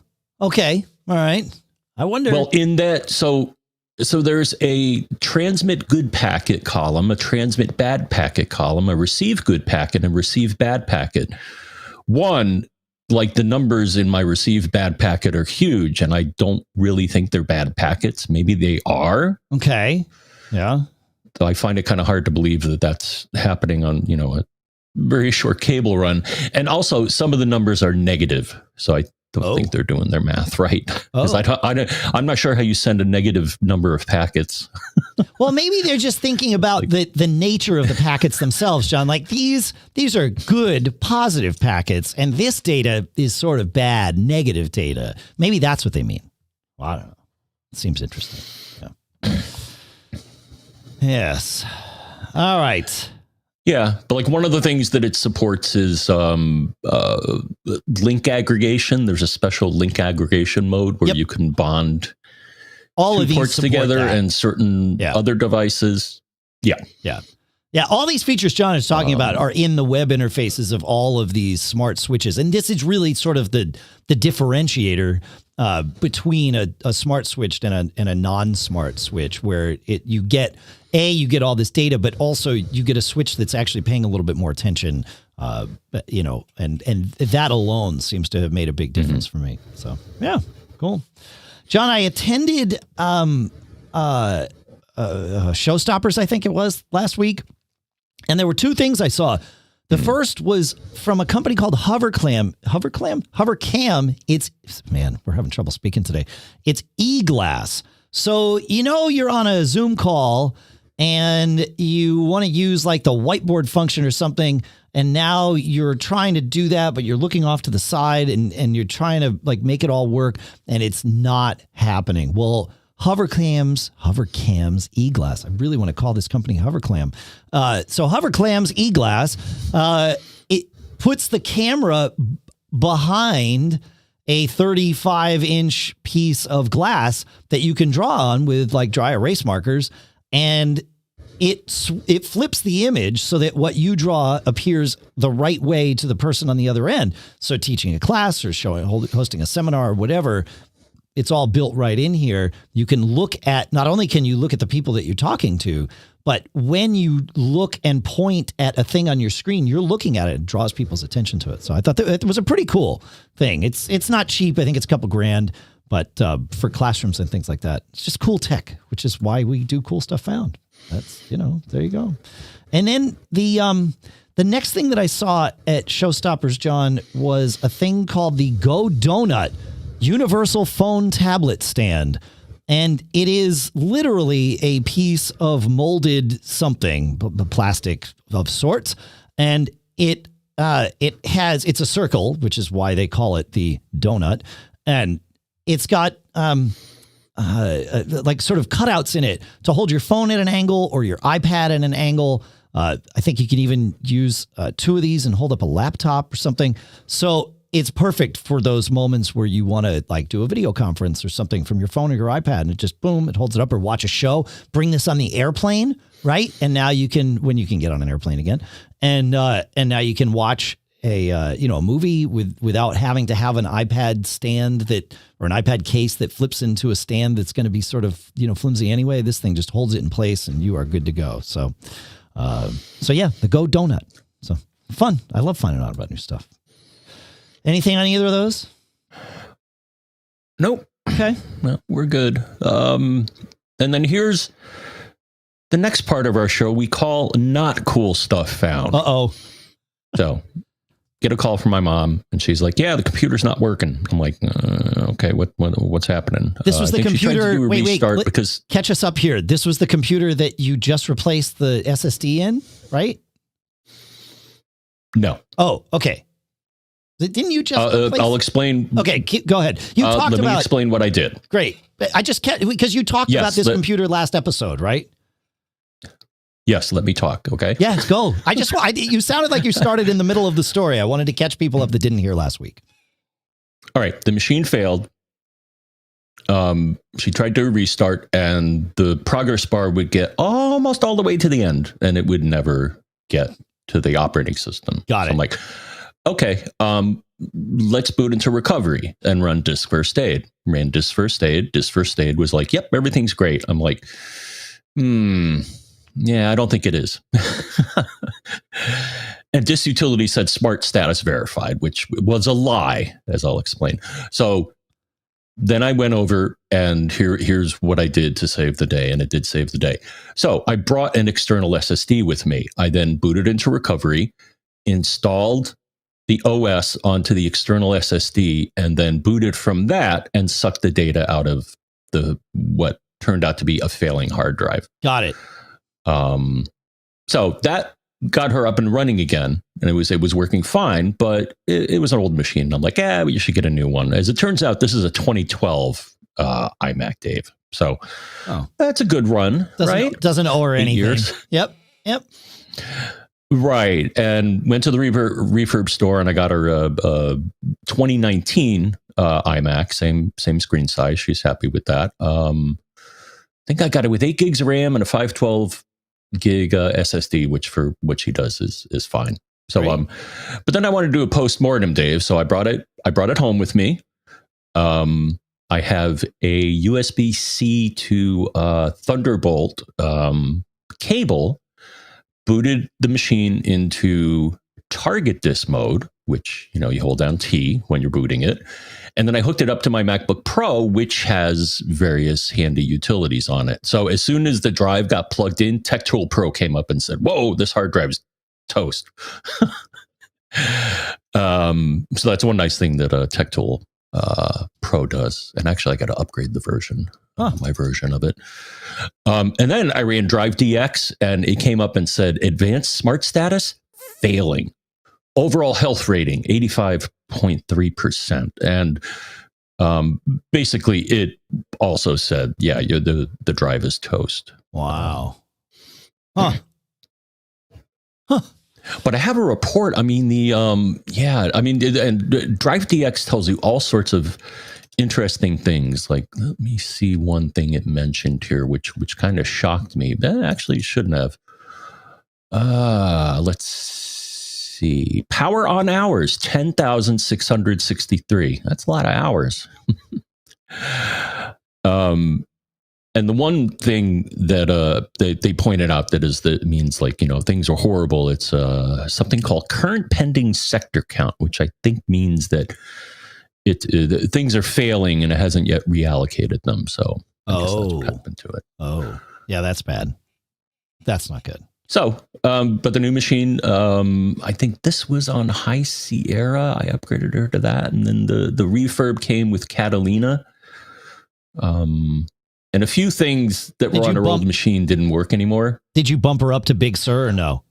Okay. All right. I wonder. Well, in that, so there's a transmit good packet column, a transmit bad packet column, a receive good packet, and receive bad packet. One, like the numbers in my receive bad packet are huge, and I don't really think they're bad packets. Maybe they are. Okay. Yeah. So I find it kind of hard to believe that that's happening on, you know, a very short cable run. And also some of the numbers are negative. So I don't think they're doing their math right. Because I'm not sure how you send a negative number of packets. Well, maybe they're just thinking about the nature of the packets themselves, John. Like these are good, positive packets, and this data is sort of bad, negative data. Maybe that's what they mean. Well, I don't know. It seems interesting. Yeah. Yes. All right. Yeah, but like one of the things that it supports is link aggregation. There's a special link aggregation mode where you can bond all two of these ports together and certain other devices. Yeah. Yeah, all these features John is talking about are in the web interfaces of all of these smart switches. And this is really sort of the differentiator between a smart switch and a non-smart switch, where you get all this data, but also you get a switch that's actually paying a little bit more attention, and that alone seems to have made a big difference for me. So, yeah, cool. John, I attended Showstoppers, I think it was, last week. And there were two things I saw. The first was from a company called HoverCam. It's, man, we're having trouble speaking today. It's eGlass. So, you're on a Zoom call and you want to use like the whiteboard function or something. And now you're trying to do that, but you're looking off to the side and you're trying to like make it all work and it's not happening. Well, HoverCam's eGlass. I really want to call this company HoverCam. So HoverCam's eGlass, it puts the camera behind a 35-inch piece of glass that you can draw on with like dry erase markers, and it flips the image so that what you draw appears the right way to the person on the other end. So teaching a class or hosting a seminar or whatever, it's all built right in here. You can look at, not only can you look at the people that you're talking to, but when you look and point at a thing on your screen, you're looking at it. It draws people's attention to it. So I thought that it was a pretty cool thing. It's not cheap. I think it's a couple grand, but for classrooms and things like that, it's just cool tech, which is why we do Cool Stuff Found. That's, there you go. And then the next thing that I saw at Showstoppers, John, was a thing called the GoDonut Universal Phone Tablet Stand. And it is literally a piece of molded something, plastic of sorts. And it's a circle, which is why they call it the donut. And it's got like sort of cutouts in it to hold your phone at an angle or your iPad at an angle. I think you can even use two of these and hold up a laptop or something. So it's perfect for those moments where you want to like do a video conference or something from your phone or your iPad, and it just, boom, it holds it up, or watch a show, bring this on the airplane, right? And now you can, when you can get on an airplane again, and now you can watch a movie without having to have an iPad stand or an iPad case that flips into a stand that's going to be sort of, flimsy anyway. This thing just holds it in place and you are good to go. So yeah, the GoDonut. So fun. I love finding out about new stuff. Anything on either of those? Nope. Okay. No, we're good. And then here's the next part of our show we call Not Cool Stuff Found. Uh-oh. So get a call from my mom and she's like, yeah, the computer's not working. I'm like, okay, what's happening? This was the computer. Wait, because catch us up here. This was the computer that you just replaced the SSD in, right? No. Oh, okay. Didn't you just? I'll explain. Okay, go ahead. You talked about. Let me explain what I did. Great. I just can't, because you talked about this computer last episode, right? Yes, let me talk. Okay. Yes, go. You sounded like you started in the middle of the story. I wanted to catch people up that didn't hear last week. All right, the machine failed. She tried to restart, and the progress bar would get almost all the way to the end, and it would never get to the operating system. Got it. I'm like, okay, let's boot into recovery and run disk first aid. Ran disk first aid. Disk first aid was like, yep, everything's great. I'm like, yeah, I don't think it is. And disk utility said smart status verified, which was a lie, as I'll explain. So then I went over and here's what I did to save the day. And it did save the day. So I brought an external SSD with me. I then booted into recovery, installed the OS onto the external SSD, and then booted from that and sucked the data out of what turned out to be a failing hard drive. Got it. So that got her up and running again, and it was working fine, but it was an old machine. I'm like, you should get a new one. As it turns out, this is a 2012 iMac, Dave. So Oh. that's a good run, right? Doesn't owe her 8 anything. years. Yep. Right. And went to the refurb store and I got her a 2019 iMac, same screen size. She's happy with that. I think I got it with 8 gigs of RAM and a 512 gig SSD, which for what she does is fine. So but then I wanted to do a post-mortem, Dave. So I brought it home with me. I have a USB-C to Thunderbolt cable, booted the machine into target disk mode, which, you hold down T when you're booting it. And then I hooked it up to my MacBook Pro, which has various handy utilities on it. So as soon as the drive got plugged in, TechTool Pro came up and said, whoa, this hard drive is toast. So that's one nice thing that TechTool Pro does. And actually, I got to upgrade the version, my version of it. And then I ran Drive DX and it came up and said, advanced smart status, failing. Overall health rating, 85.3%. And basically, it also said, the drive is toast. Wow. But I have a report. I mean, and Drive DX tells you all sorts of interesting things. Like, let me see one thing it mentioned here, which kind of shocked me. Actually, it shouldn't have. Let's see. Power on hours, 10,663. That's a lot of hours. And the one thing that they pointed out that means like, things are horrible. It's something called current pending sector count, which I think means that things are failing and it hasn't yet reallocated them. So I guess that's what happened to it. Oh, yeah, that's bad. That's not good. So, but the new machine, I think this was on High Sierra. I upgraded her to that. And then the refurb came with Catalina. And a few things that were on her old machine didn't work anymore. Did you bump her up to Big Sur or no?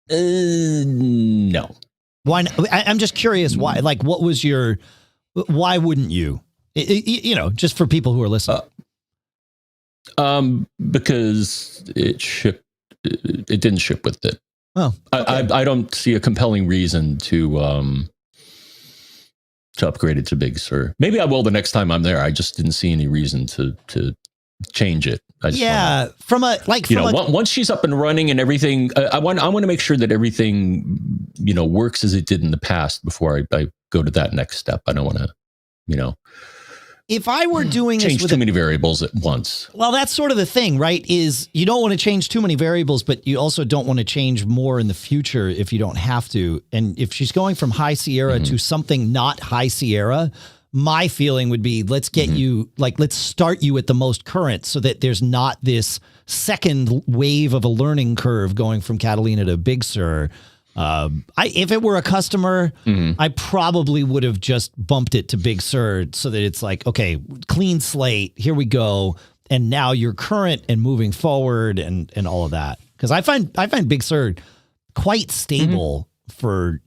No. Why? I'm just curious. Why? Like, what was your? Why wouldn't you? Just for people who are listening. Because it shipped. It didn't ship with it. Oh, okay. I don't see a compelling reason to upgrade it to Big Sur. Maybe I will the next time I'm there. I just didn't see any reason to change it. Once she's up and running and everything, I want to make sure that everything works as it did in the past before I go to that next step. I don't want to if I were doing change too many variables at once. Well, that's sort of the thing, right? Is you don't want to change too many variables, but you also don't want to change more in the future if you don't have to. And if she's going from High Sierra to something not High Sierra, my feeling would be, let's get let's start you at the most current so that there's not this second wave of a learning curve going from Catalina to Big Sur. If it were a customer, I probably would have just bumped it to Big Sur so that it's like, okay, clean slate, here we go. And now you're current and moving forward and all of that. Because I find Big Sur quite stable for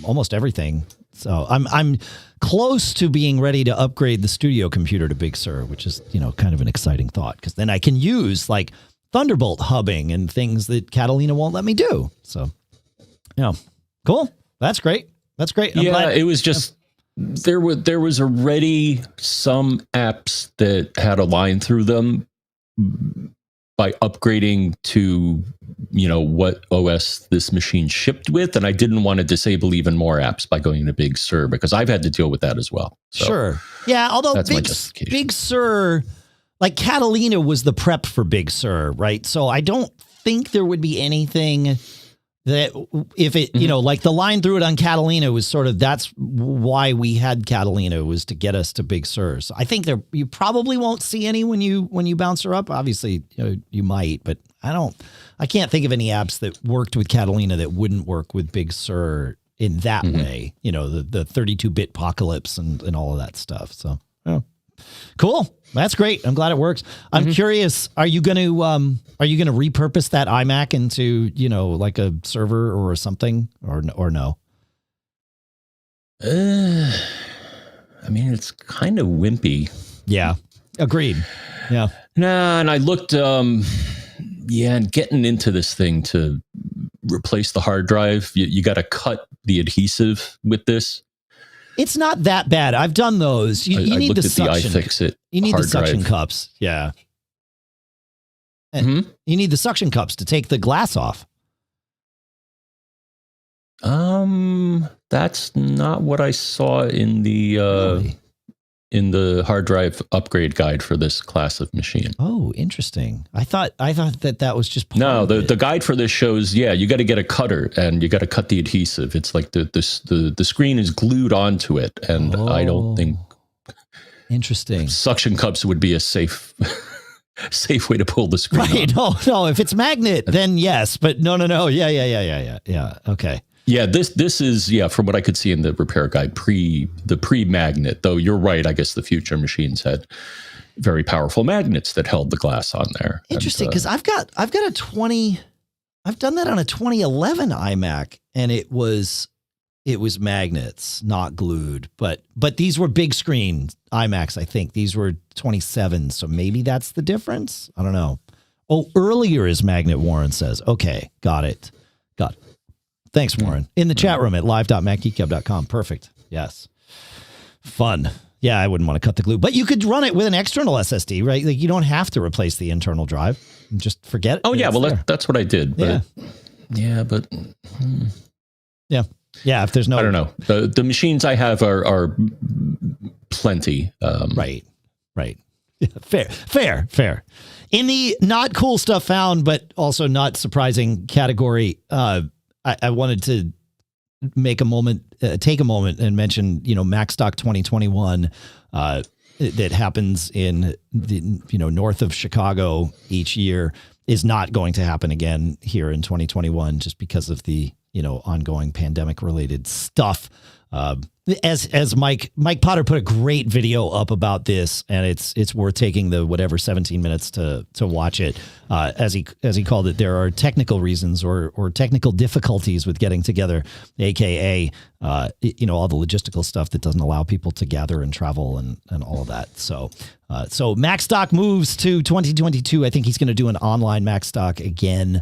almost everything. So I'm close to being ready to upgrade the studio computer to Big Sur, which is, kind of an exciting thought, because then I can use like Thunderbolt hubbing and things that Catalina won't let me do. So cool. That's great. I'm glad. It was just there was already some apps that had a line through them by upgrading to what OS this machine shipped with, and I didn't want to disable even more apps by going to Big Sur because I've had to deal with that as well. So sure. Yeah, although Big Sur, like Catalina was the prep for Big Sur, right? So I don't think there would be anything that if it, like the line through it on Catalina was sort of, that's why we had Catalina, was to get us to Big Sur. So I think you probably won't see any when you bounce her up. Obviously, you might, but I can't think of any apps that worked with Catalina that wouldn't work with Big Sur in that way. The 32-bit apocalypse and all of that stuff. So, cool. That's great. I'm glad it works. I'm curious, are you going to repurpose that iMac into, like a server or something or no? I mean, it's kind of wimpy. Yeah. Agreed. Yeah. Nah, and I looked, and getting into this thing to replace the hard drive, you got to cut the adhesive with this. It's not that bad. I've done those. You I need looked the at the suction. iFixit. You need the hard suction drive. cups. Yeah. And you need the suction cups to take the glass off. That's not what I saw in the Really? in the hard drive upgrade guide for this class of machine. Oh, interesting. I thought that was just part No, of it. the guide for this shows, you got to get a cutter and you got to cut the adhesive. It's like the screen is glued onto it, and I don't think Interesting. suction cups would be a safe way to pull the screen Right. on. No. If it's magnet, then yes. But no. Yeah. Okay. Yeah, this is from what I could see in the repair guide, the pre-magnet. Though you're right, I guess the future machines had very powerful magnets that held the glass on there. Interesting, because I've got a 20. I've done that on a 2011 iMac, and it was magnets, not glued. But these were big screen iMacs. I think these were 27, so maybe that's the difference. I don't know. Oh, earlier is magnet. Warren says, okay, got it. Thanks, Warren. In the chat room at live.macgeekgab.com. Perfect. Yes. Fun. Yeah, I wouldn't want to cut the glue, but you could run it with an external SSD, right? Like you don't have to replace the internal drive. Just forget it. Oh yeah, well that's what I did. But yeah, if there's no, I don't know. The machines I have are plenty. Right. Yeah, fair. In the not cool stuff found, but also not surprising category, I wanted to take a moment and mention, Macstock 2021 that happens in the, north of Chicago each year is not going to happen again here in 2021 just because of the, ongoing pandemic related stuff. As Mike Potter put a great video up about this, and it's worth taking the 17 minutes to watch it. As he called it, there are technical reasons or technical difficulties with getting together, aka all the logistical stuff that doesn't allow people to gather and travel and all of that. So Macstock moves to 2022. I think he's going to do an online Macstock again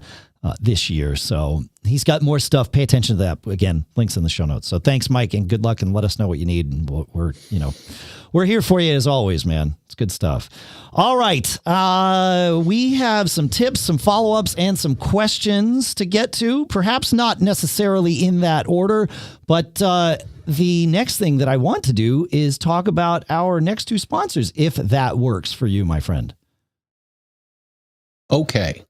this year. So he's got more stuff. Pay attention to that. Again, links in the show notes. So thanks, Mike, and good luck, and let us know what you need. And we're here for you as always, man. It's good stuff. All right. We have some tips, some follow-ups, and some questions to get to, perhaps not necessarily in that order, but the next thing that I want to do is talk about our next two sponsors, if that works for you, my friend. Okay.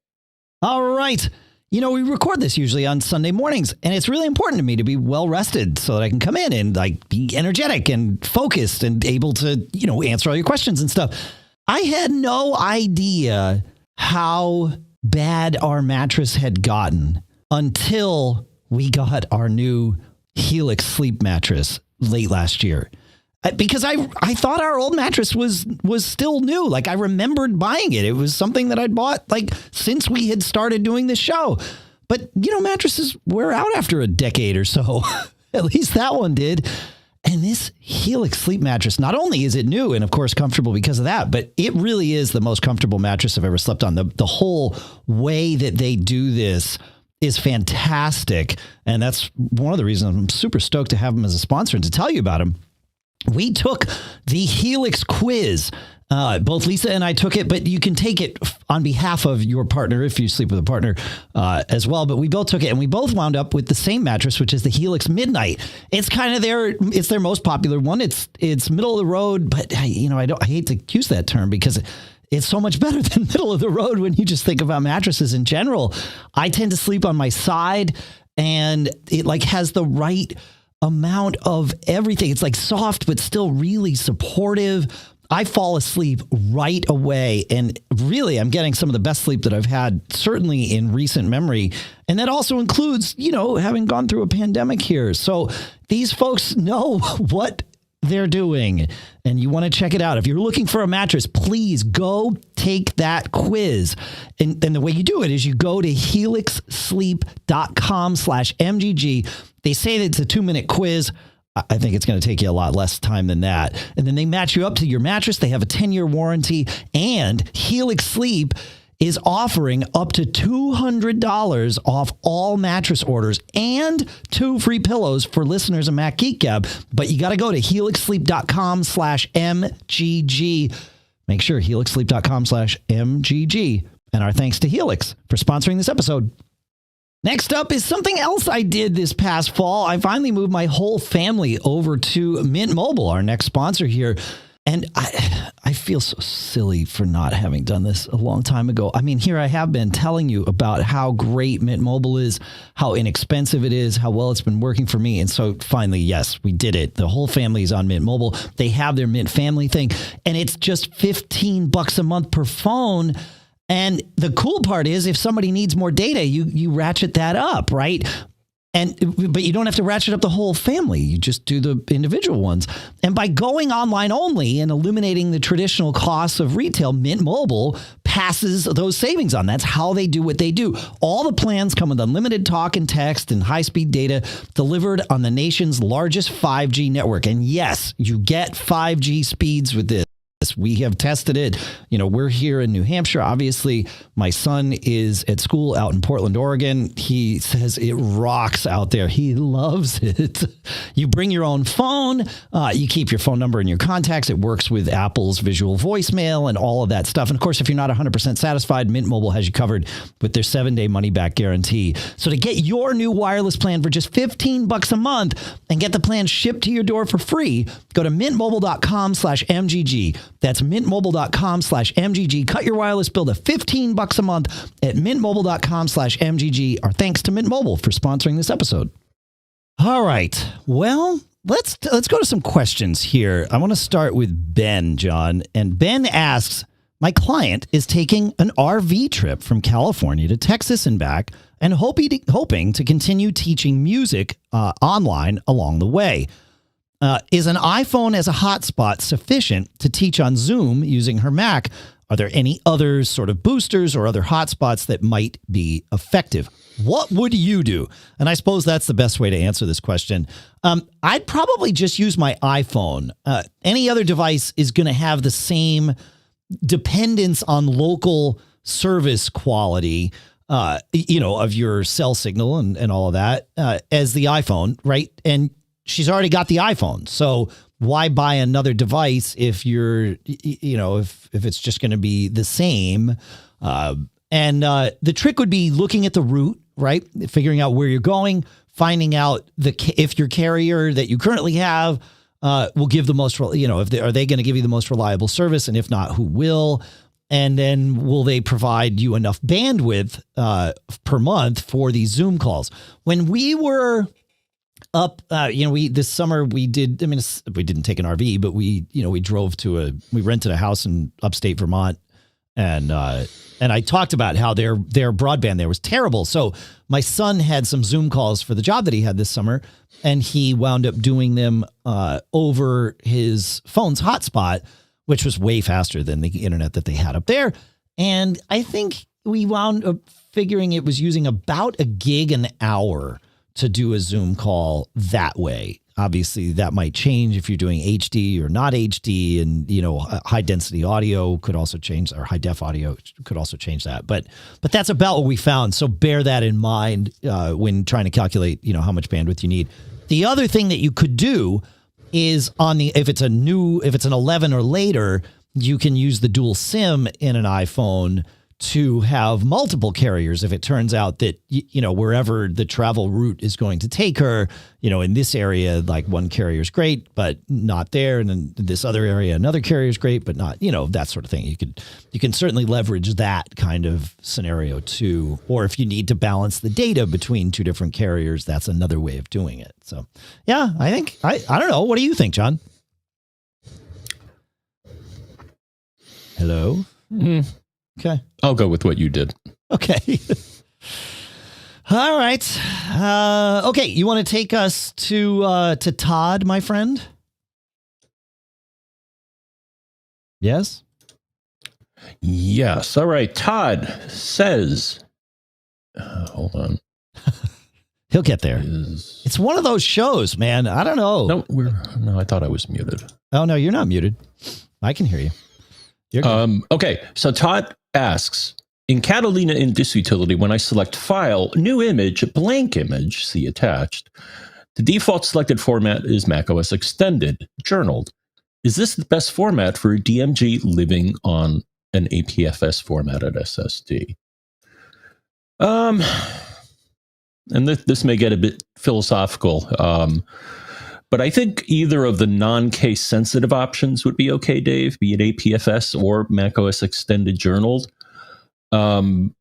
All right. We record this usually on Sunday mornings, and it's really important to me to be well rested so that I can come in and be energetic and focused and able to, answer all your questions and stuff. I had no idea how bad our mattress had gotten until we got our new Helix sleep mattress late last year. Because I thought our old mattress was still new. Like I remembered buying it. It was something that I'd bought since we had started doing this show. But, mattresses wear out after a decade or so. At least that one did. And this Helix sleep mattress, not only is it new and of course comfortable because of that, but it really is the most comfortable mattress I've ever slept on. The whole way that they do this is fantastic. And that's one of the reasons I'm super stoked to have them as a sponsor and to tell you about them. We took the Helix Quiz. Both Lisa and I took it, but you can take it on behalf of your partner if you sleep with a partner as well. But we both took it, and we both wound up with the same mattress, which is the Helix Midnight. It's kind of their most popular one. It's middle of the road, but I hate to use that term because it's so much better than middle of the road when you just think about mattresses in general. I tend to sleep on my side, and it has the right amount of everything. It's soft, but still really supportive. I fall asleep right away. And really, I'm getting some of the best sleep that I've had, certainly in recent memory. And that also includes, having gone through a pandemic here. So these folks know what they're doing, and you want to check it out. If you're looking for a mattress, please go take that quiz. And the way you do it is you go to helixsleep.com/MGG. They say that it's a 2-minute quiz. I think it's going to take you a lot less time than that. And then they match you up to your mattress. They have a 10-year warranty, and Helix Sleep is offering up to $200 off all mattress orders and 2 free pillows for listeners of Mac Geek Gab. But you got to go to helixsleep.com/MGG. Make sure helixsleep.com/MGG. And our thanks to Helix for sponsoring this episode. Next up is something else I did this past fall. I finally moved my whole family over to Mint Mobile, our next sponsor here. And I feel so silly for not having done this a long time ago. I mean, here I have been telling you about how great Mint Mobile is, how inexpensive it is, how well it's been working for me. And so finally, yes, we did it. The whole family is on Mint Mobile. They have their Mint family thing, and it's just $15 a month per phone. And the cool part is if somebody needs more data, you ratchet that up, right? But you don't have to ratchet up the whole family. You just do the individual ones. And by going online only and eliminating the traditional costs of retail, Mint Mobile passes those savings on. That's how they do what they do. All the plans come with unlimited talk and text and high-speed data delivered on the nation's largest 5G network. And yes, you get 5G speeds with this. We have tested it. You know, we're here in New Hampshire. Obviously, my son is at school out in Portland, Oregon. He says it rocks out there. He loves it. You bring your own phone. You keep your phone number in your contacts. It works with Apple's visual voicemail and all of that stuff. And of course, if you're not 100% satisfied, Mint Mobile has you covered with their 7-day money-back guarantee. So to get your new wireless plan for just $15 a month and get the plan shipped to your door for free, go to mintmobile.com/MGG. That's mintmobile.com/MGG. Cut your wireless bill to $15 a month at mintmobile.com/MGG. Our thanks to Mint Mobile for sponsoring this episode. All right. Well, let's go to some questions here. I want to start with Ben, John. And Ben asks, my client is taking an RV trip from California to Texas and back and hoping to continue teaching music online along the way. Is an iPhone as a hotspot sufficient to teach on Zoom using her Mac? Are there any other sort of boosters or other hotspots that might be effective? What would you do? And I suppose that's the best way to answer this question. I'd probably just use my iPhone. Any other device is going to have the same dependence on local service quality, of your cell signal and all of that as the iPhone, right? And she's already got the iPhone. So why buy another device if if it's just going to be the same? And the trick would be looking at the route, right? Figuring out where you're going, finding out if your carrier that you currently have will give the most, are they going to give you the most reliable service? And if not, who will? And then will they provide you enough bandwidth per month for these Zoom calls? When we were up, this summer we did, we didn't take an RV, but we rented a house in upstate Vermont, and I talked about how their broadband there was terrible. So my son had some Zoom calls for the job that he had this summer, and he wound up doing them over his phone's hotspot, which was way faster than the internet that they had up there. And I think we wound up figuring it was using about a gig an hour to do a Zoom call that way. Obviously, that might change if you're doing HD or not HD, and high density audio could also change, or high def audio could also change that. But that's about what we found. So bear that in mind when trying to calculate how much bandwidth you need. The other thing that you could do is if it's an 11 or later, you can use the dual SIM in an iPhone to have multiple carriers if it turns out that, wherever the travel route is going to take her, in this area, like one carrier is great, but not there. And in this other area, another carrier is great, but not, that sort of thing. You can certainly leverage that kind of scenario too. Or if you need to balance the data between two different carriers, that's another way of doing it. So yeah, I think, I don't know. What do you think, John? Hello? Okay. I'll go with what you did. Okay. All right. Okay. You want to take us to Todd, my friend? Yes. Yes. All right. Todd says, hold on. He'll get there. It's one of those shows, man. I don't know. No, I thought I was muted. Oh, no, you're not muted. I can hear you. You're good. Okay, so Todd asks, in Catalina in this utility, when I select File, New Image, Blank Image, see attached, the default selected format is macOS Extended, journaled. Is this the best format for a DMG living on an APFS formatted SSD? And this may get a bit philosophical, but I think either of the non-case sensitive options would be okay, Dave, be it APFS or macOS Extended journaled. The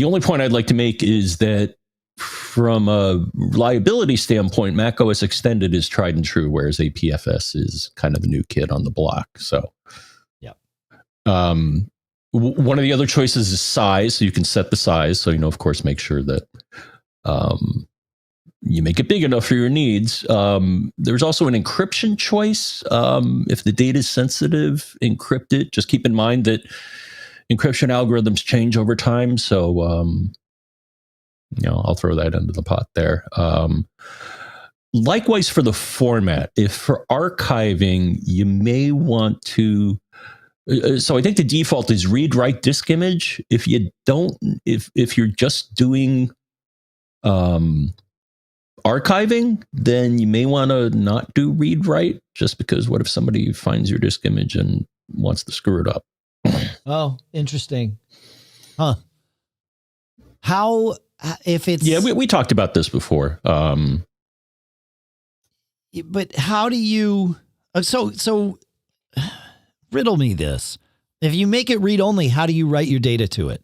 only point I'd like to make is that from a reliability standpoint, macOS Extended is tried and true, whereas APFS is kind of the new kid on the block. So, yeah. One of the other choices is size. So you can set the size. So, of course, make sure that you make it big enough for your needs. There's also an encryption choice. If the data is sensitive, encrypt it. Just keep in mind that encryption algorithms change over time. So, I'll throw that into the pot there. Likewise for the format, if for archiving, you may want to, so I think the default is read write disk image. If you don't, if you're just doing archiving, then you may want to not do read write, just because what if somebody finds your disk image and wants to screw it up? Oh, interesting. Huh. How, if it's... Yeah, we talked about this before. But how do you... So riddle me this. If you make it read only, how do you write your data to it?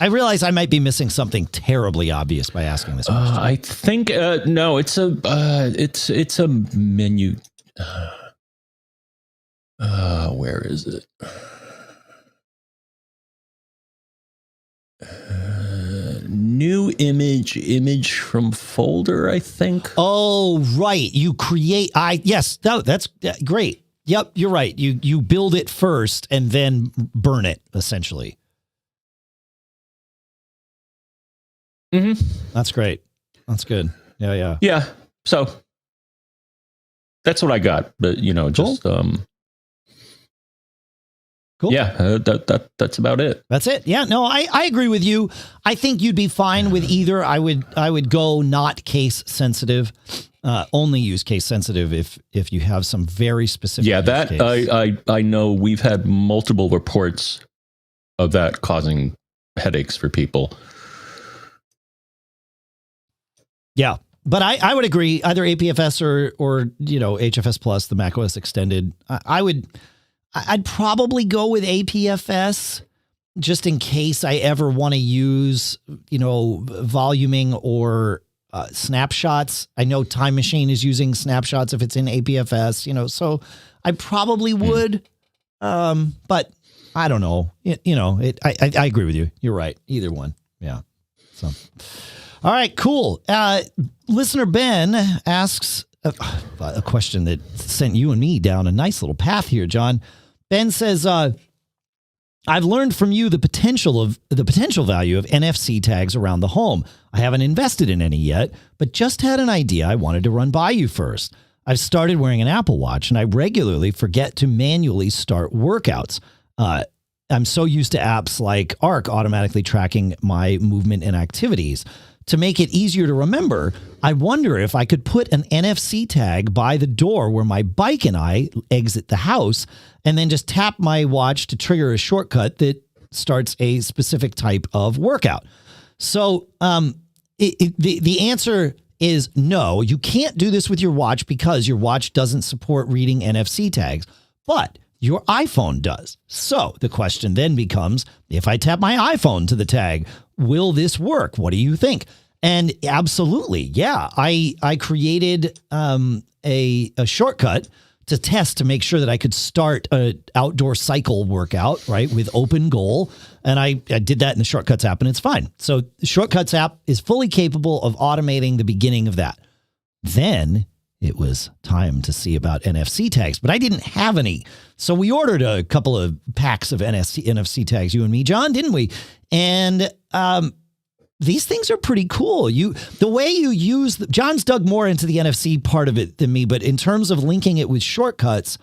I realize I might be missing something terribly obvious by asking this question. I think no, it's a menu. Where is it? New image from folder, I think. Oh, right. You create. Yes. No, that's great. Yep, you're right. You build it first and then burn it, essentially. Mm-hmm. That's great. That's good. Yeah. Yeah. So that's what I got. But just cool. Yeah, that's about it. That's it. Yeah. No, I agree with you. I think you'd be fine with either. I would go not case sensitive. Only use case sensitive if you have some very specific. Yeah, that case. I know we've had multiple reports of that causing headaches for people. Yeah, but I would agree either APFS or HFS Plus, the macOS Extended. I'd probably go with APFS just in case I ever want to use voluming or snapshots. I know Time Machine is using snapshots if it's in APFS. So I probably would, but I don't know. I agree with you. You're right. Either one. Yeah. So. All right, cool. Listener Ben asks a question that sent you and me down a nice little path here, John. Ben says, I've learned from you the potential value of NFC tags around the home. I haven't invested in any yet, but just had an idea I wanted to run by you first. I've started wearing an Apple Watch, and I regularly forget to manually start workouts. I'm so used to apps like Arc automatically tracking my movement and activities. To make it easier to remember, I wonder if I could put an NFC tag by the door where my bike and I exit the house, and then just tap my watch to trigger a shortcut that starts a specific type of workout. So the answer is no. You can't do this with your watch because your watch doesn't support reading NFC tags, but your iPhone does. So the question then becomes, if I tap my iPhone to the tag, will this work? What do you think? And absolutely, yeah. I created a shortcut to test to make sure that I could start an outdoor cycle workout, right, with open goal. And I did that in the Shortcuts app, and it's fine. So the Shortcuts app is fully capable of automating the beginning of that. Then it was time to see about NFC tags, but I didn't have any. So we ordered a couple of packs of NFC tags, you and me, John, didn't we? And these things are pretty cool. The way you use John's dug more into the NFC part of it than me, but in terms of linking it with shortcuts,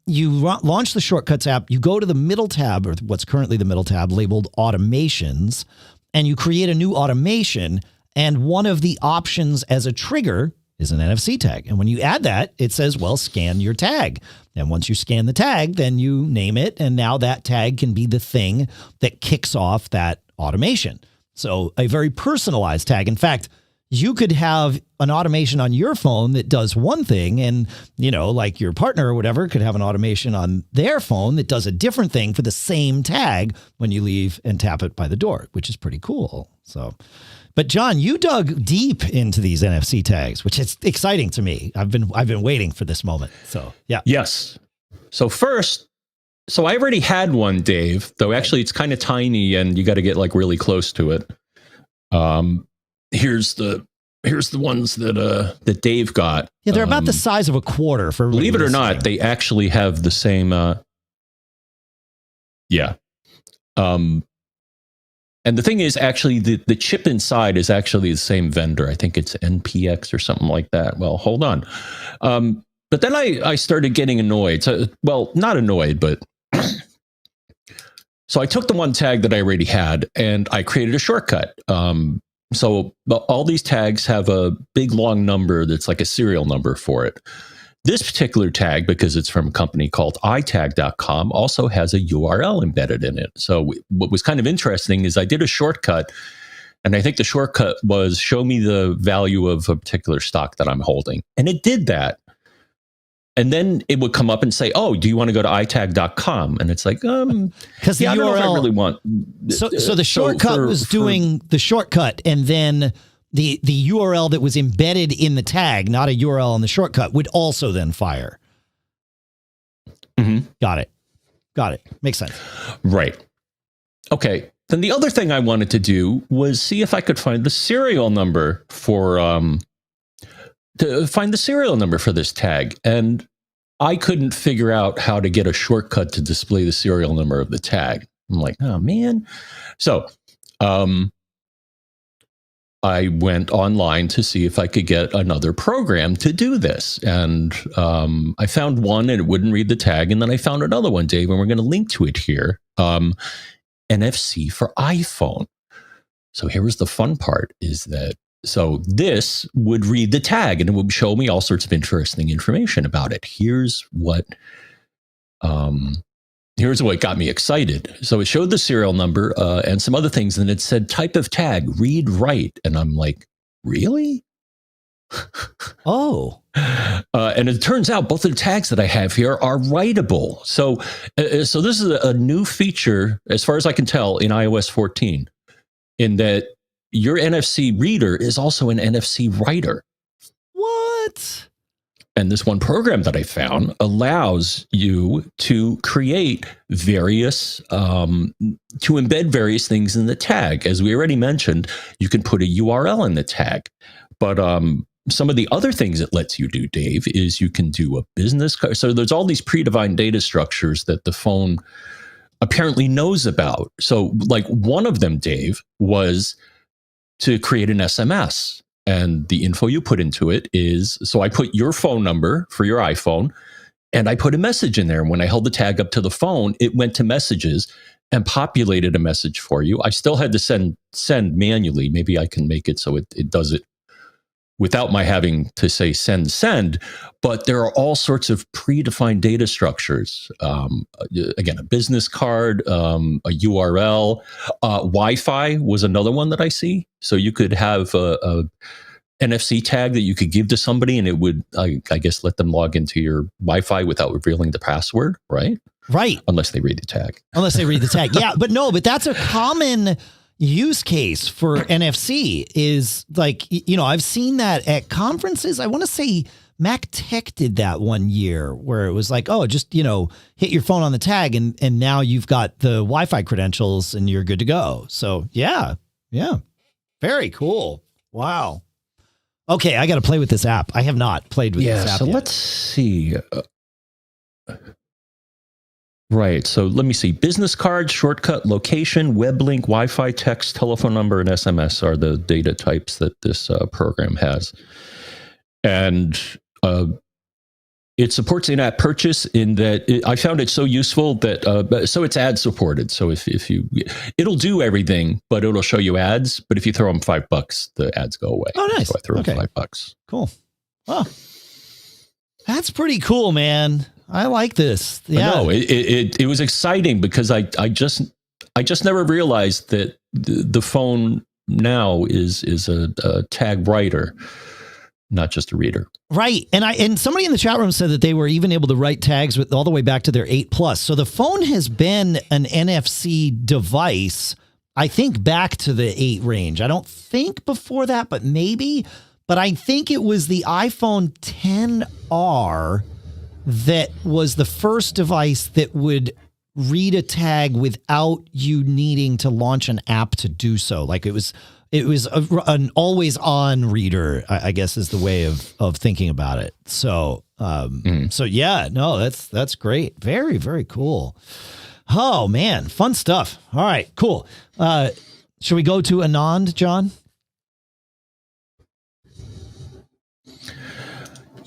you launch the Shortcuts app, you go to the middle tab, or what's currently the middle tab, labeled Automations, and you create a new automation, and one of the options as a trigger is an NFC tag. And when you add that, it says, well, scan your tag. And once you scan the tag, then you name it, and now that tag can be the thing that kicks off that automation. So a very personalized tag. In fact, you could have an automation on your phone that does one thing, and, like your partner or whatever could have an automation on their phone that does a different thing for the same tag when you leave and tap it by the door, which is pretty cool. So, but John, you dug deep into these NFC tags, which is exciting to me. I've been waiting for this moment. So, yeah. Yes. So I already had one, Dave, though actually it's kind of tiny and you got to get like really close to it. Here's the ones that Dave got. Yeah, they're about the size of a quarter. For believe it or not, they actually have the same. Yeah. And the thing is, actually, the chip inside is actually the same vendor. I think it's NPX or something like that. Well, hold on. But then I started getting annoyed. So, well, not annoyed, but so I took the one tag that I already had and I created a shortcut. So all these tags have a big long number that's like a serial number for it. This particular tag, because it's from a company called itag.com, also has a URL embedded in it. So what was kind of interesting is I did a shortcut, and I think the shortcut was show me the value of a particular stock that I'm holding. And it did that. And then it would come up and say, oh, do you want to go to itag.com? And it's like, because the I URL, don't know if I really want. So the shortcut was doing the shortcut, and then the URL that was embedded in the tag, not a URL in the shortcut, would also then fire. Mm-hmm. Got it. Makes sense. Right. Okay. Then the other thing I wanted to do was see if I could find the serial number for this tag. And I couldn't figure out how to get a shortcut to display the serial number of the tag. I'm like, oh man. So I went online to see if I could get another program to do this. And I found one and it wouldn't read the tag. And then I found another one, Dave, and we're going to link to it here. NFC for iPhone. So here was the fun part is that, so this would read the tag and it would show me all sorts of interesting information about it. Here's what got me excited. So it showed the serial number and some other things, and it said type of tag, read write. And I'm like, really? Oh. And it turns out both of the tags that I have here are writable. So this is a new feature, as far as I can tell, in iOS 14, in that your NFC reader is also an NFC writer. What? And this one program that I found allows you to create various, to embed various things in the tag. As we already mentioned, you can put a URL in the tag. But some of the other things it lets you do, Dave, is you can do a business card. So there's all these predefined data structures that the phone apparently knows about. So like one of them, Dave, was to create an SMS. And the info you put into it is, so I put your phone number for your iPhone, and I put a message in there. And when I held the tag up to the phone, it went to messages and populated a message for you. I still had to send manually. Maybe I can make it so it does it without my having to say send. But there are all sorts of predefined data structures. Again, a business card, a URL, Wi-Fi was another one that I see. So you could have a NFC tag that you could give to somebody, and it would, I guess, let them log into your Wi-Fi without revealing the password, right? Right. Unless they read the tag. Yeah, but that's a common use case for NFC is like, I've seen that at conferences. I want to say Mac Tech did that one year where it was like, oh, just, hit your phone on the tag and now you've got the Wi-Fi credentials and you're good to go. So yeah. Very cool. Wow. Okay. I got to play with this app. I have not played with this app so yet. let's see. Right. So let me see. Business card, shortcut, location, web link, Wi-Fi, text, telephone number, and SMS are the data types that this program has. And it supports in-app purchase in that I found it so useful that, so it's ad supported. So if you, it'll do everything, but it'll show you ads. But if you throw them $5, the ads go away. Oh, nice. So I threw them $5. Cool. Oh, that's pretty cool, man. I like this. Yeah. No, it was exciting because I just never realized that the phone now is a tag writer, not just a reader. Right. And somebody in the chat room said that they were even able to write tags with all the way back to their 8 Plus. So the phone has been an NFC device, I think, back to the 8 range. I don't think before that, but maybe. But I think it was the iPhone XR that was the first device that would read a tag without you needing to launch an app to do so. Like it was an always on reader, I guess is the way of thinking about it. So, so yeah, no, that's great. Very, very cool. Oh man, fun stuff. All right, cool. Should we go to Anand, John?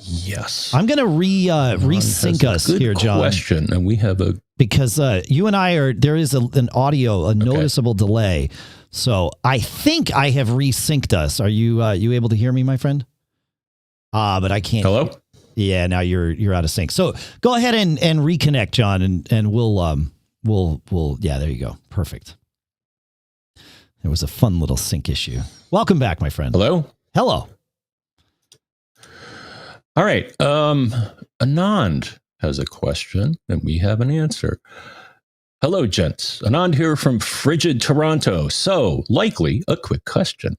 Yes. I'm going to resync us here, John. Question, and we have because you and I there is an audio, noticeable delay. So I think I have resynced us. Are you able to hear me, my friend? But I can't. Hello? Yeah, now you're out of sync. So go ahead and reconnect, John, and we'll yeah, there you go. Perfect. There was a fun little sync issue. Welcome back, my friend. Hello? Hello. All right. Anand has a question, and we have an answer. Hello, gents. Anand here from frigid Toronto. So, likely a quick question.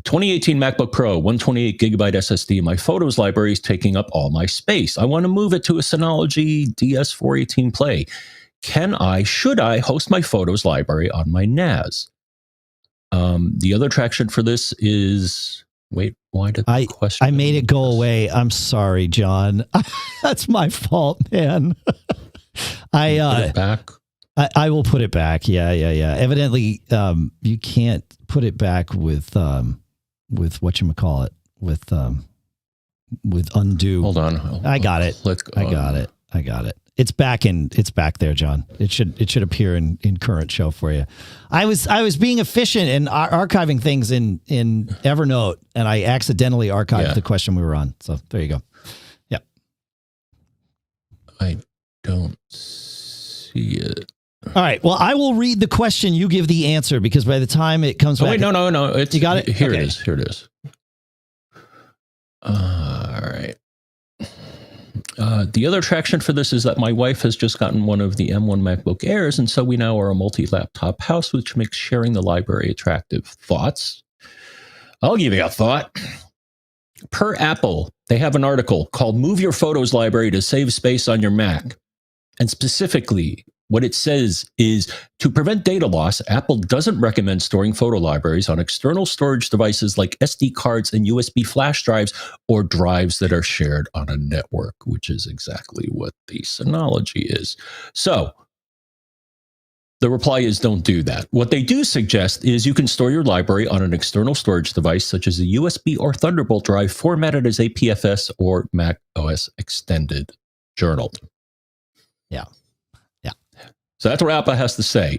2018 MacBook Pro, 128 gigabyte SSD. My photos library is taking up all my space. I want to move it to a Synology DS418 Play. Should I host my photos library on my NAS? The other traction for this is... Wait, why did the question... I made it go away. I'm sorry, John. That's my fault, man. Put it back. I will put it back. Yeah. Evidently, you can't put it back with whatchamacallit, with undo. Hold on. I got it. Let's go. I got it. It's back there, John. It should appear in current show for you. I was being efficient and archiving things in Evernote, and I accidentally archived the question we were on. So there you go. Yep. I don't see it. All right. Well, I will read the question. You give the answer, because by the time it comes back. Wait, no. You got it? Here it is. All right. The other attraction for this is that my wife has just gotten one of the M1 MacBook Airs, and so we now are a multi-laptop house, which makes sharing the library attractive. Thoughts? I'll give you a thought. Per Apple, they have an article called Move Your Photos Library to Save Space on Your Mac. And specifically, what it says is, to prevent data loss, Apple doesn't recommend storing photo libraries on external storage devices like SD cards and USB flash drives, or drives that are shared on a network, which is exactly what the Synology is. So the reply is, don't do that. What they do suggest is you can store your library on an external storage device, such as a USB or Thunderbolt drive formatted as APFS or Mac OS Extended Journal. Yeah. So that's what Apple has to say.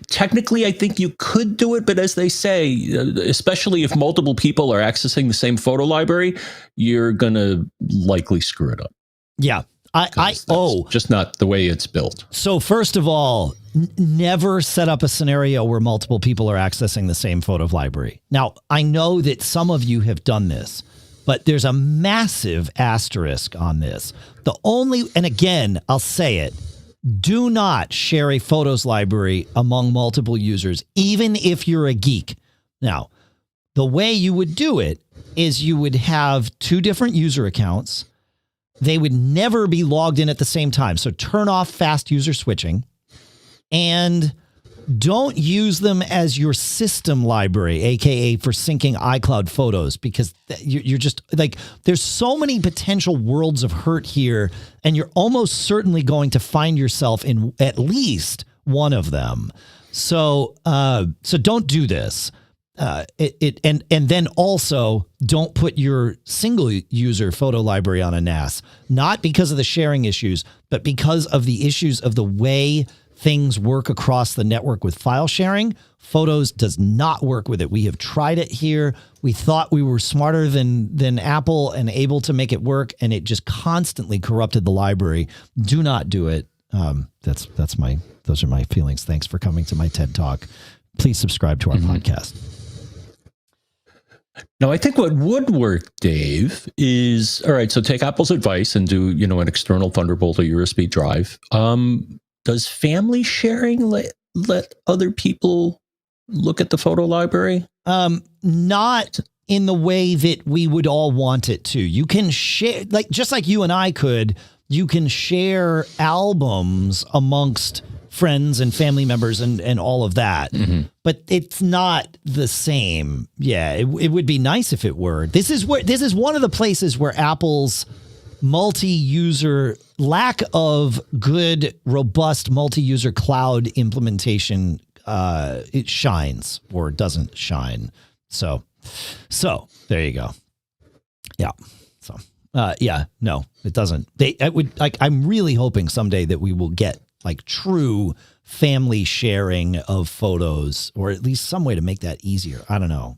Technically, I think you could do it, but as they say, especially if multiple people are accessing the same photo library, you're going to likely screw it up. Yeah. Just not the way it's built. So first of all, never set up a scenario where multiple people are accessing the same photo library. Now, I know that some of you have done this, but there's a massive asterisk on this. And again, I'll say it, do not share a photos library among multiple users, even if you're a geek. Now, the way you would do it is you would have 2 different user accounts. They would never be logged in at the same time. So turn off fast user switching. And don't use them as your system library, aka for syncing iCloud photos, because you're just like, there's so many potential worlds of hurt here, and you're almost certainly going to find yourself in at least one of them. So don't do this. And then also don't put your single user photo library on a NAS, not because of the sharing issues, but because of the issues of the way things work across the network with file sharing. Photos does not work with it. We have tried it here. We thought we were smarter than Apple and able to make it work, and it just constantly corrupted the library. Do not do it. Those are my feelings. Thanks for coming to my TED Talk. Please subscribe to our podcast. Now, I think what would work, Dave, is, all right, so take Apple's advice and do, an external Thunderbolt or USB drive. Does family sharing let other people look at the photo library? Not in the way that we would all want it to. You can share, just like you and I could, you can share albums amongst friends and family members and all of that. Mm-hmm. But it's not the same. Yeah, it would be nice if it were. This is one of the places where Apple's multi-user lack of good, robust multi-user cloud implementation, it shines or doesn't shine. So there you go. Yeah. So, no, it doesn't. I'm really hoping someday that we will get true family sharing of photos, or at least some way to make that easier. I don't know.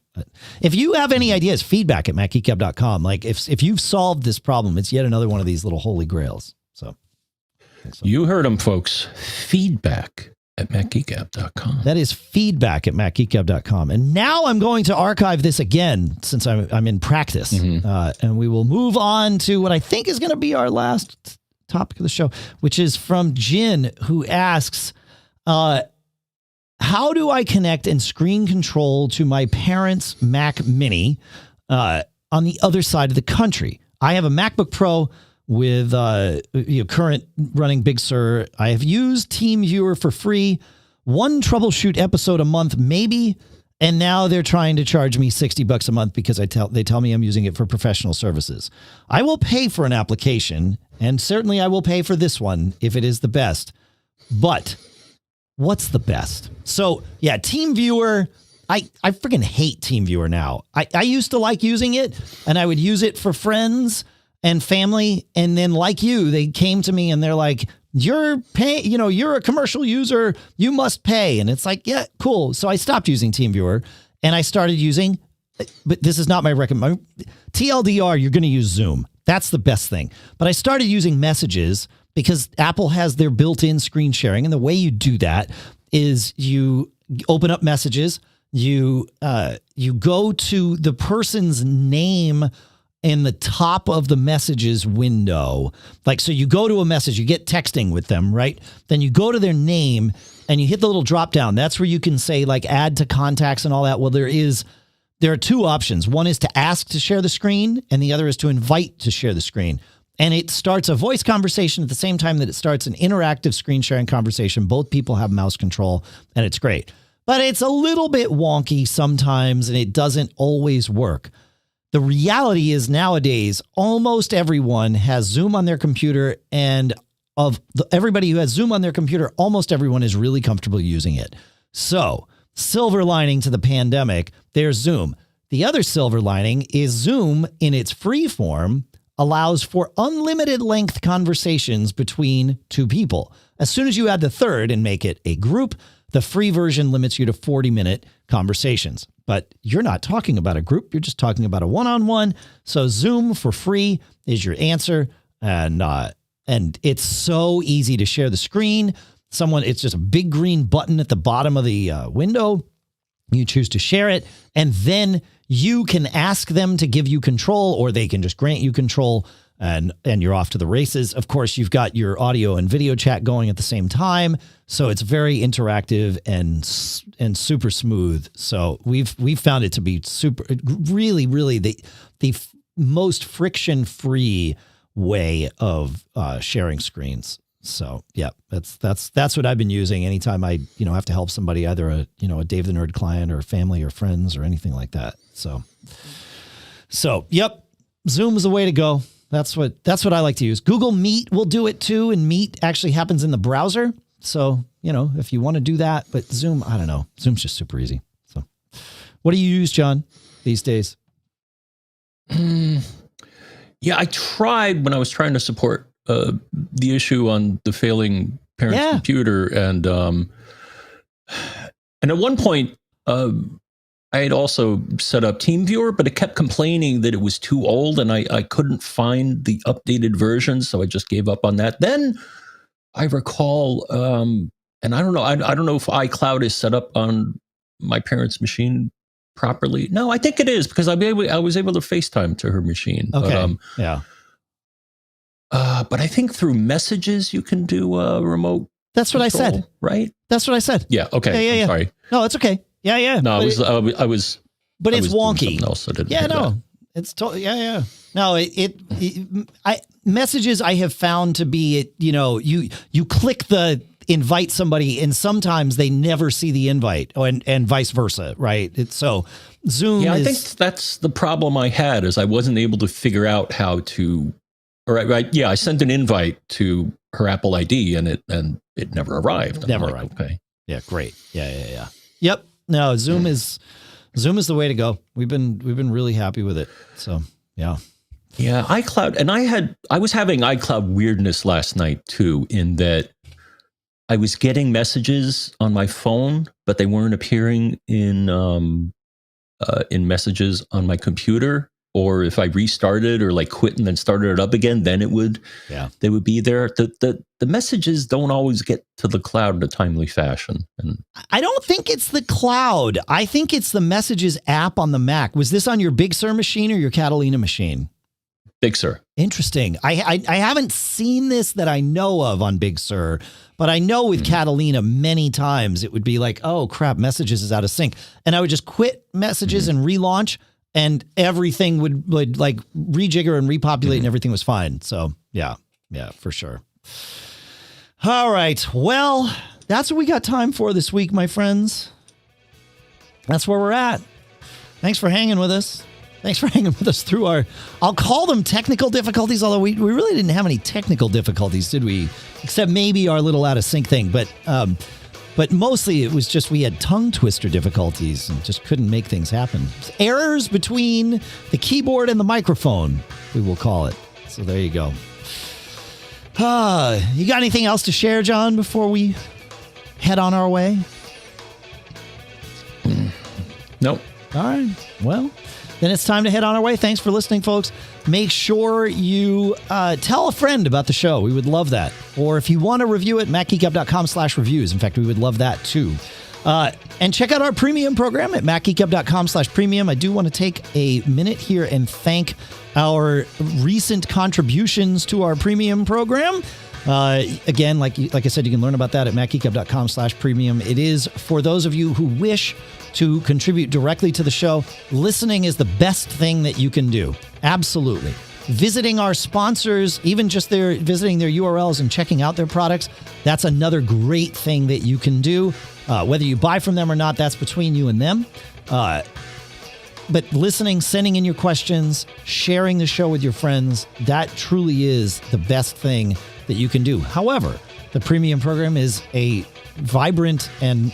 If you have any ideas, feedback at macgeekgab.com. If you've solved this problem, it's yet another one of these little holy grails. So you heard them, folks. Feedback at macgeekgab.com. That is feedback at macgeekgab.com. And now I'm going to archive this again since I'm in practice. Mm-hmm. And we will move on to what I think is going to be our last topic of the show, which is from Jin, who asks, how do I connect and screen control to my parents' Mac Mini on the other side of the country? I have a MacBook Pro with current running Big Sur. I have used TeamViewer for free, one troubleshoot episode a month, maybe. And now they're trying to charge me $60 a month because they tell me I'm using it for professional services. I will pay for an application, and certainly I will pay for this one if it is the best. But what's the best? So yeah, TeamViewer, I freaking hate TeamViewer now. I used to like using it, and I would use it for friends and family. And then like you, they came to me and they're like, you're paying, you're a commercial user, you must pay. And it's like, yeah, cool. So I stopped using TeamViewer and I started using, but this is not my recommend. TLDR, you're going to use Zoom. That's the best thing. But I started using Messages because Apple has their built-in screen sharing. And the way you do that is you open up Messages, you go to the person's name in the top of the Messages window. So you go to a message, you get texting with them, right? Then you go to their name and you hit the little drop down. That's where you can say add to contacts and all that. Well, there are two options. One is to ask to share the screen, and the other is to invite to share the screen. And it starts a voice conversation at the same time that it starts an interactive screen sharing conversation. Both people have mouse control, and it's great. But it's a little bit wonky sometimes, and it doesn't always work. The reality is nowadays, almost everyone has Zoom on their computer, and everybody who has Zoom on their computer, almost everyone is really comfortable using it. So, silver lining to the pandemic, there's Zoom. The other silver lining is Zoom, in its free form, allows for unlimited length conversations between two people. As soon as you add the third and make it a group, the free version limits you to 40-minute conversations. But you're not talking about a group. You're just talking about a one-on-one. So Zoom for free is your answer. And it's so easy to share the screen. It's just a big green button at the bottom of the window. You choose to share it. And then you can ask them to give you control, or they can just grant you control, and you're off to the races. Of course, you've got your audio and video chat going at the same time. So it's very interactive and super smooth. So we've found it to be really, really the most friction-free way of sharing screens. So yeah, that's what I've been using anytime I, have to help somebody, either a Dave the Nerd client or family or friends or anything like that. So yep, Zoom is the way to go. That's what I like to use. Google Meet will do it too. And Meet actually happens in the browser. So, if you want to do that, but Zoom, I don't know. Zoom's just super easy. So what do you use, John, these days? Yeah, I tried when I was trying to support the issue on the failing parent's computer, and at one point I had also set up TeamViewer, but it kept complaining that it was too old, and I couldn't find the updated version, so I just gave up on that. Then I recall, and I don't know if iCloud is set up on my parents' machine properly. No, I think it is, because I was able to FaceTime to her machine. Okay. But I think through messages you can do remote. That's what control, I said. Right? That's what I said. Yeah. Okay. Yeah. I'm sorry. No, it's okay. Yeah. No, but But it's wonky. Else I didn't yeah. No, that. It's totally. Yeah. No, messages I have found to be you click the invite somebody, and sometimes they never see the invite, and vice versa, right? So Zoom. Yeah, I think that's the problem I had, is I wasn't able to figure out how to. Right. Yeah, I sent an invite to her Apple ID, and it never arrived. Never arrived. Okay. Yeah. Great. Yeah. Yep. No, Zoom is the way to go. We've been really happy with it. So yeah. Yeah, iCloud, and I was having iCloud weirdness last night too, in that I was getting messages on my phone, but they weren't appearing in messages on my computer. Or if I restarted or quit and then started it up again, then they would be there. The messages don't always get to the cloud in a timely fashion. And I don't think it's the cloud. I think it's the Messages app on the Mac. Was this on your Big Sur machine or your Catalina machine? Big Sur. Interesting. I haven't seen this that I know of on Big Sur, but I know with Catalina many times it would be like, oh crap, Messages is out of sync. And I would just quit Messages and relaunch, and everything would rejigger and repopulate and everything was fine. So yeah, for sure. All right. Well, that's what we got time for this week, my friends. That's where we're at. Thanks for hanging with us. Thanks for hanging with us through I'll call them technical difficulties, although we really didn't have any technical difficulties, did we? Except maybe our little out of sync thing. But mostly it was just we had tongue twister difficulties and just couldn't make things happen. Errors between the keyboard and the microphone, we will call it. So there you go. You got anything else to share, John, before we head on our way? Nope. All right. Well, then it's time to head on our way. Thanks for listening, folks. Make sure you tell a friend about the show. We would love that. Or if you want to review it, macgeekgab.com/reviews. In fact, we would love that too. And check out our premium program at macgeekgab.com/premium. I do want to take a minute here and thank our recent contributions to our premium program. Again, like I said, you can learn about that at macgeekgab.com/premium. It is for those of you who wish to contribute directly to the show. Listening is the best thing that you can do. Absolutely. Visiting our sponsors, even just visiting their URLs and checking out their products, that's another great thing that you can do. Whether you buy from them or not, that's between you and them. But listening, sending in your questions, sharing the show with your friends, that truly is the best thing that you can do. However, the premium program is a vibrant and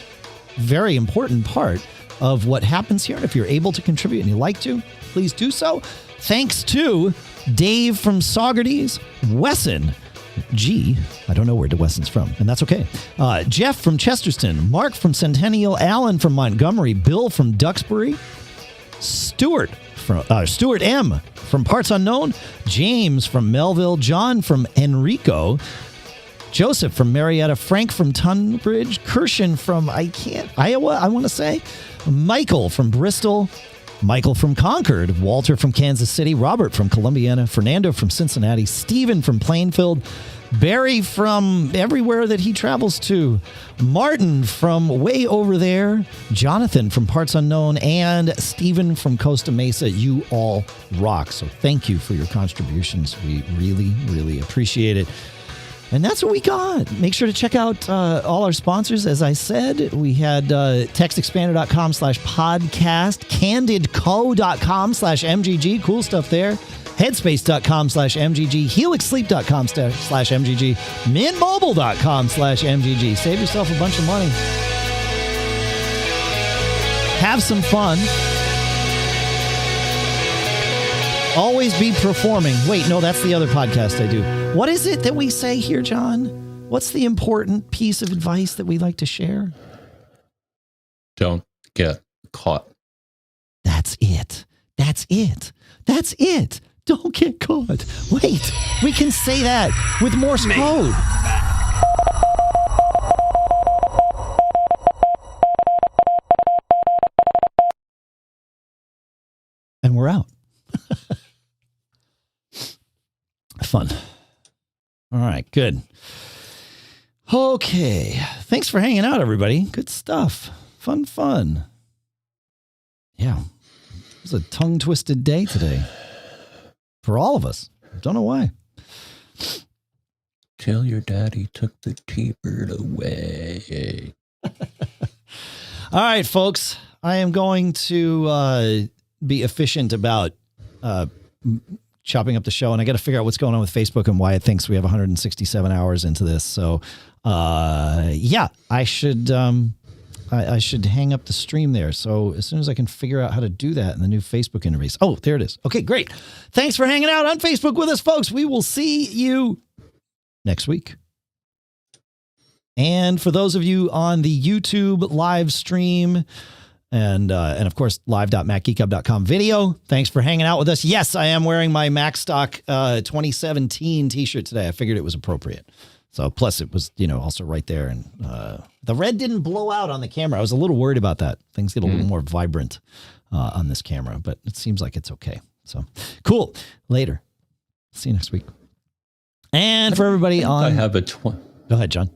very important part of what happens here. And if you're able to contribute and you like to, please do so. Thanks to Dave from Saugerties, Wesson, I don't know where Wesson's from, and that's okay. Jeff from Chesterton, Mark from Centennial, Alan from Montgomery, Bill from Duxbury, Stuart M from Parts Unknown, James from Melville, John from Enrico, Joseph from Marietta, Frank from Tunbridge, Kirshen from Iowa, I want to say, Michael from Bristol, Michael from Concord, Walter from Kansas City, Robert from Columbiana, Fernando from Cincinnati, Stephen from Plainfield, Barry from everywhere that he travels to, Martin from way over there, Jonathan from Parts Unknown, and Stephen from Costa Mesa. You all rock. So thank you for your contributions. We really, really appreciate it. And that's what we got. Make sure to check out all our sponsors. As I said, we had TextExpander.com/podcast, CandidCo.com/MGG. Cool stuff there. Headspace.com/MGG, HelixSleep.com/MGG, MintMobile.com/MGG. Save yourself a bunch of money. Have some fun. Always be performing. Wait, no, that's the other podcast I do. What is it that we say here, John? What's the important piece of advice that we like to share? Don't get caught. That's it. That's it. That's it. Don't get caught. Wait, we can say that with Morse code. And we're out. Fun. All right, good. Okay. Thanks for hanging out, everybody. Good stuff. Fun. Yeah. It was a tongue-twisted day today. For all of us. Don't know why. Till your daddy took the T-bird away. All right, folks. I am going to be efficient about chopping up the show, and I got to figure out what's going on with Facebook and why it thinks we have 167 hours into this. So, yeah, I should hang up the stream there. So as soon as I can figure out how to do that in the new Facebook interface. Oh, there it is. Okay, great. Thanks for hanging out on Facebook with us, folks. We will see you next week. And for those of you on the YouTube live stream and of course, live.macgeekgab.com video, thanks for hanging out with us. Yes, I am wearing my Macstock 2017 t-shirt today. I figured it was appropriate. So plus it was, also right there. And the red didn't blow out on the camera. I was a little worried about that. Things get a little more vibrant on this camera, but it seems like it's okay. So cool. Later. See you next week. And for everybody I have a... Go ahead, John.